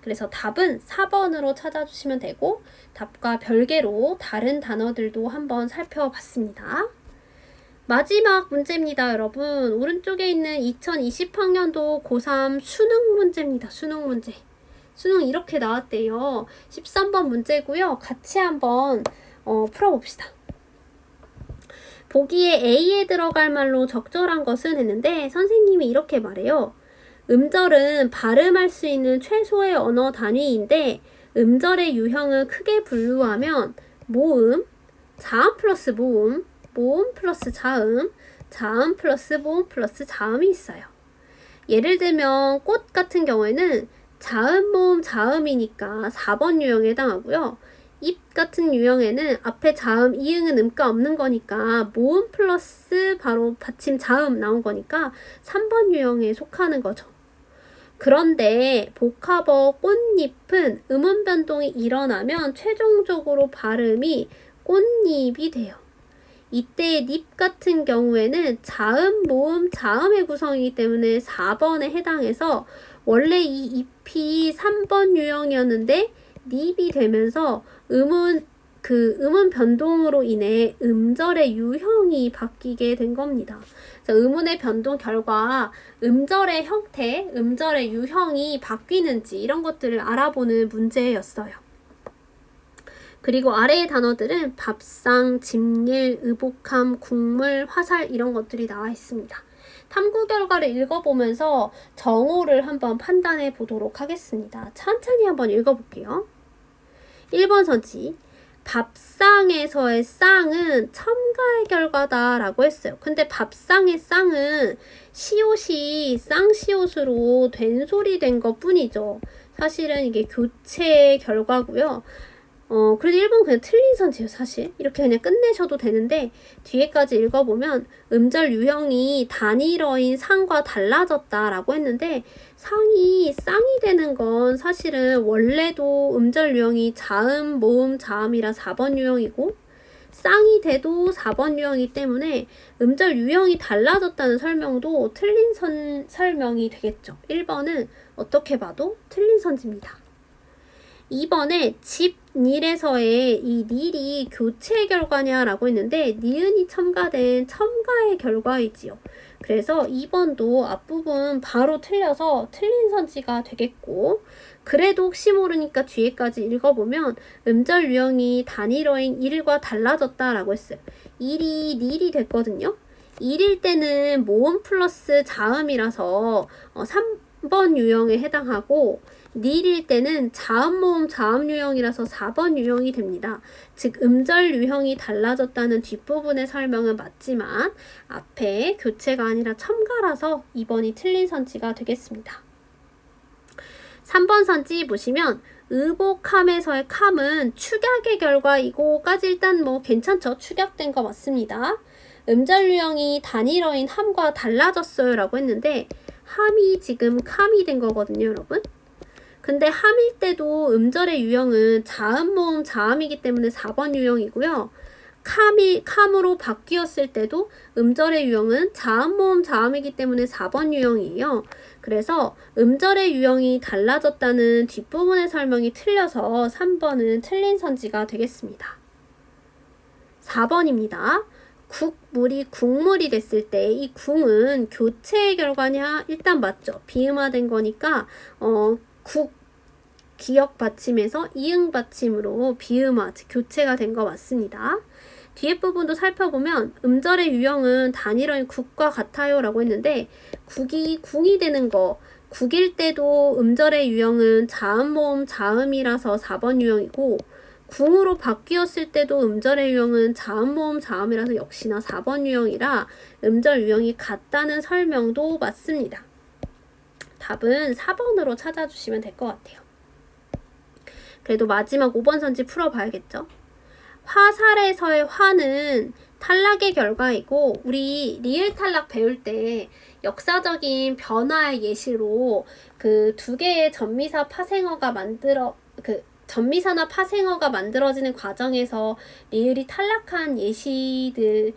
그래서 답은 4번으로 찾아주시면 되고, 답과 별개로 다른 단어들도 한번 살펴봤습니다. 마지막 문제입니다, 여러분. 오른쪽에 있는 2020학년도 고3 수능 문제입니다. 수능 문제. 수능 이렇게 나왔대요. 13번 문제고요. 같이 한번 풀어봅시다. 보기에 A에 들어갈 말로 적절한 것은 했는데 선생님이 이렇게 말해요. 음절은 발음할 수 있는 최소의 언어 단위인데 음절의 유형을 크게 분류하면 모음, 자음 플러스 모음, 모음 플러스 자음, 자음 플러스 모음 플러스 자음이 있어요. 예를 들면 꽃 같은 경우에는 자음, 모음, 자음이니까 4번 유형에 해당하고요. 입 같은 유형에는 앞에 자음, 이응은 음가 없는 거니까 모음 플러스 바로 받침 자음 나온 거니까 3번 유형에 속하는 거죠. 그런데 복합어 꽃잎은 음운 변동이 일어나면 최종적으로 발음이 꽃잎이 돼요. 이때 잎 같은 경우에는 자음, 모음, 자음의 구성이기 때문에 4번에 해당해서 원래 이 잎이 3번 유형이었는데 닙이 되면서 음운 변동으로 인해 음절의 유형이 바뀌게 된 겁니다. 그래서 음운의 변동 결과 음절의 형태, 음절의 유형이 바뀌는지 이런 것들을 알아보는 문제였어요. 그리고 아래의 단어들은 밥상, 집일, 의복함, 국물, 화살 이런 것들이 나와 있습니다. 탐구 결과를 읽어보면서 정오를 한번 판단해 보도록 하겠습니다. 천천히 한번 읽어볼게요. 1번 선지. 밥상에서의 쌍은 첨가의 결과다라고 했어요. 근데 밥상의 쌍은 시옷이 쌍시옷으로 된 소리 된 것 뿐이죠. 사실은 이게 교체의 결과고요. 그래도 1번 그냥 틀린 선지예요, 사실. 이렇게 그냥 끝내셔도 되는데, 뒤에까지 읽어보면, 음절 유형이 단일어인 상과 달라졌다라고 했는데, 상이 쌍이 되는 건 사실은 원래도 음절 유형이 자음, 모음, 자음이라 4번 유형이고, 쌍이 돼도 4번 유형이기 때문에 음절 유형이 달라졌다는 설명도 틀린 설명이 되겠죠. 1번은 어떻게 봐도 틀린 선지입니다. 2번에 집, 닐에서의 이 닐이 교체의 결과냐라고 했는데 니은이 첨가된 첨가의 결과이지요. 그래서 2번도 앞부분 바로 틀려서 틀린 선지가 되겠고, 그래도 혹시 모르니까 뒤에까지 읽어보면 음절 유형이 단일어인 일과 달라졌다라고 했어요. 일이 닐이 됐거든요. 일일 때는 모음 플러스 자음이라서 3번 유형에 해당하고, 닐일 때는 자음, 모음, 자음 유형이라서 4번 유형이 됩니다. 즉 음절 유형이 달라졌다는 뒷부분의 설명은 맞지만 앞에 교체가 아니라 첨가라서 2번이 틀린 선지가 되겠습니다. 3번 선지 보시면 의복함에서의 캄은 축약의 결과이고까지 일단 뭐 괜찮죠. 축약된 거 맞습니다. 음절 유형이 단일어인 함과 달라졌어요 라고 했는데 함이 지금 캄이 된 거거든요, 여러분. 근데 함일 때도 음절의 유형은 자음, 모음, 자음이기 때문에 4번 유형이고요. 캄으로 바뀌었을 때도 음절의 유형은 자음, 모음, 자음이기 때문에 4번 유형이에요. 그래서 음절의 유형이 달라졌다는 뒷부분의 설명이 틀려서 3번은 틀린 선지가 되겠습니다. 4번입니다. 국물이 국물이 됐을 때 이 궁은 교체의 결과냐? 일단 맞죠. 비음화된 거니까 국 기역 받침에서 이응 받침으로 비음화, 즉 교체가 된 거 맞습니다. 뒤에 부분도 살펴보면 음절의 유형은 단일어인 국과 같아요 라고 했는데 국이 궁이 되는 거, 국일 때도 음절의 유형은 자음, 모음, 자음이라서 4번 유형이고 궁으로 바뀌었을 때도 음절의 유형은 자음, 모음, 자음이라서 역시나 4번 유형이라 음절 유형이 같다는 설명도 맞습니다. 답은 4번으로 찾아주시면 될 것 같아요. 그래도 마지막 5번 선지 풀어봐야겠죠? 화살에서의 화는 탈락의 결과이고, 우리 리을 탈락 배울 때 역사적인 변화의 예시로 그 두 개의 전미사 파생어가 전미사나 파생어가 만들어지는 과정에서 리을이 탈락한 예시들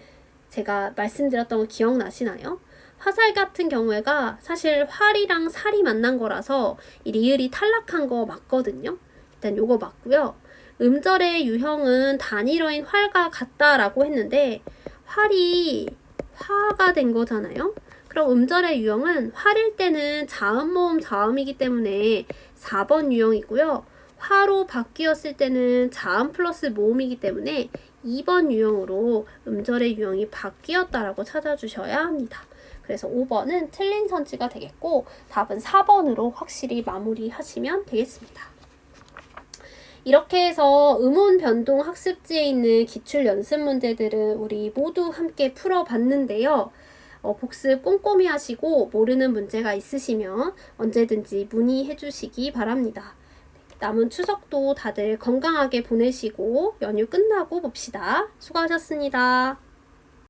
제가 말씀드렸던 거 기억나시나요? 화살 같은 경우에가 사실 활이랑 살이 만난 거라서 이 리을이 탈락한 거 맞거든요. 일단 요거 맞고요. 음절의 유형은 단일어인 활과 같다라고 했는데 활이 화가 된 거잖아요. 그럼 음절의 유형은 활일 때는 자음 모음 자음이기 때문에 4번 유형이고요. 화로 바뀌었을 때는 자음 플러스 모음이기 때문에 2번 유형으로 음절의 유형이 바뀌었다라고 찾아주셔야 합니다. 그래서 5번은 틀린 선지가 되겠고 답은 4번으로 확실히 마무리하시면 되겠습니다. 이렇게 해서 음운 변동 학습지에 있는 기출 연습 문제들은 우리 모두 함께 풀어봤는데요. 복습 꼼꼼히 하시고 모르는 문제가 있으시면 언제든지 문의해 주시기 바랍니다. 남은 추석도 다들 건강하게 보내시고 연휴 끝나고 봅시다. 수고하셨습니다.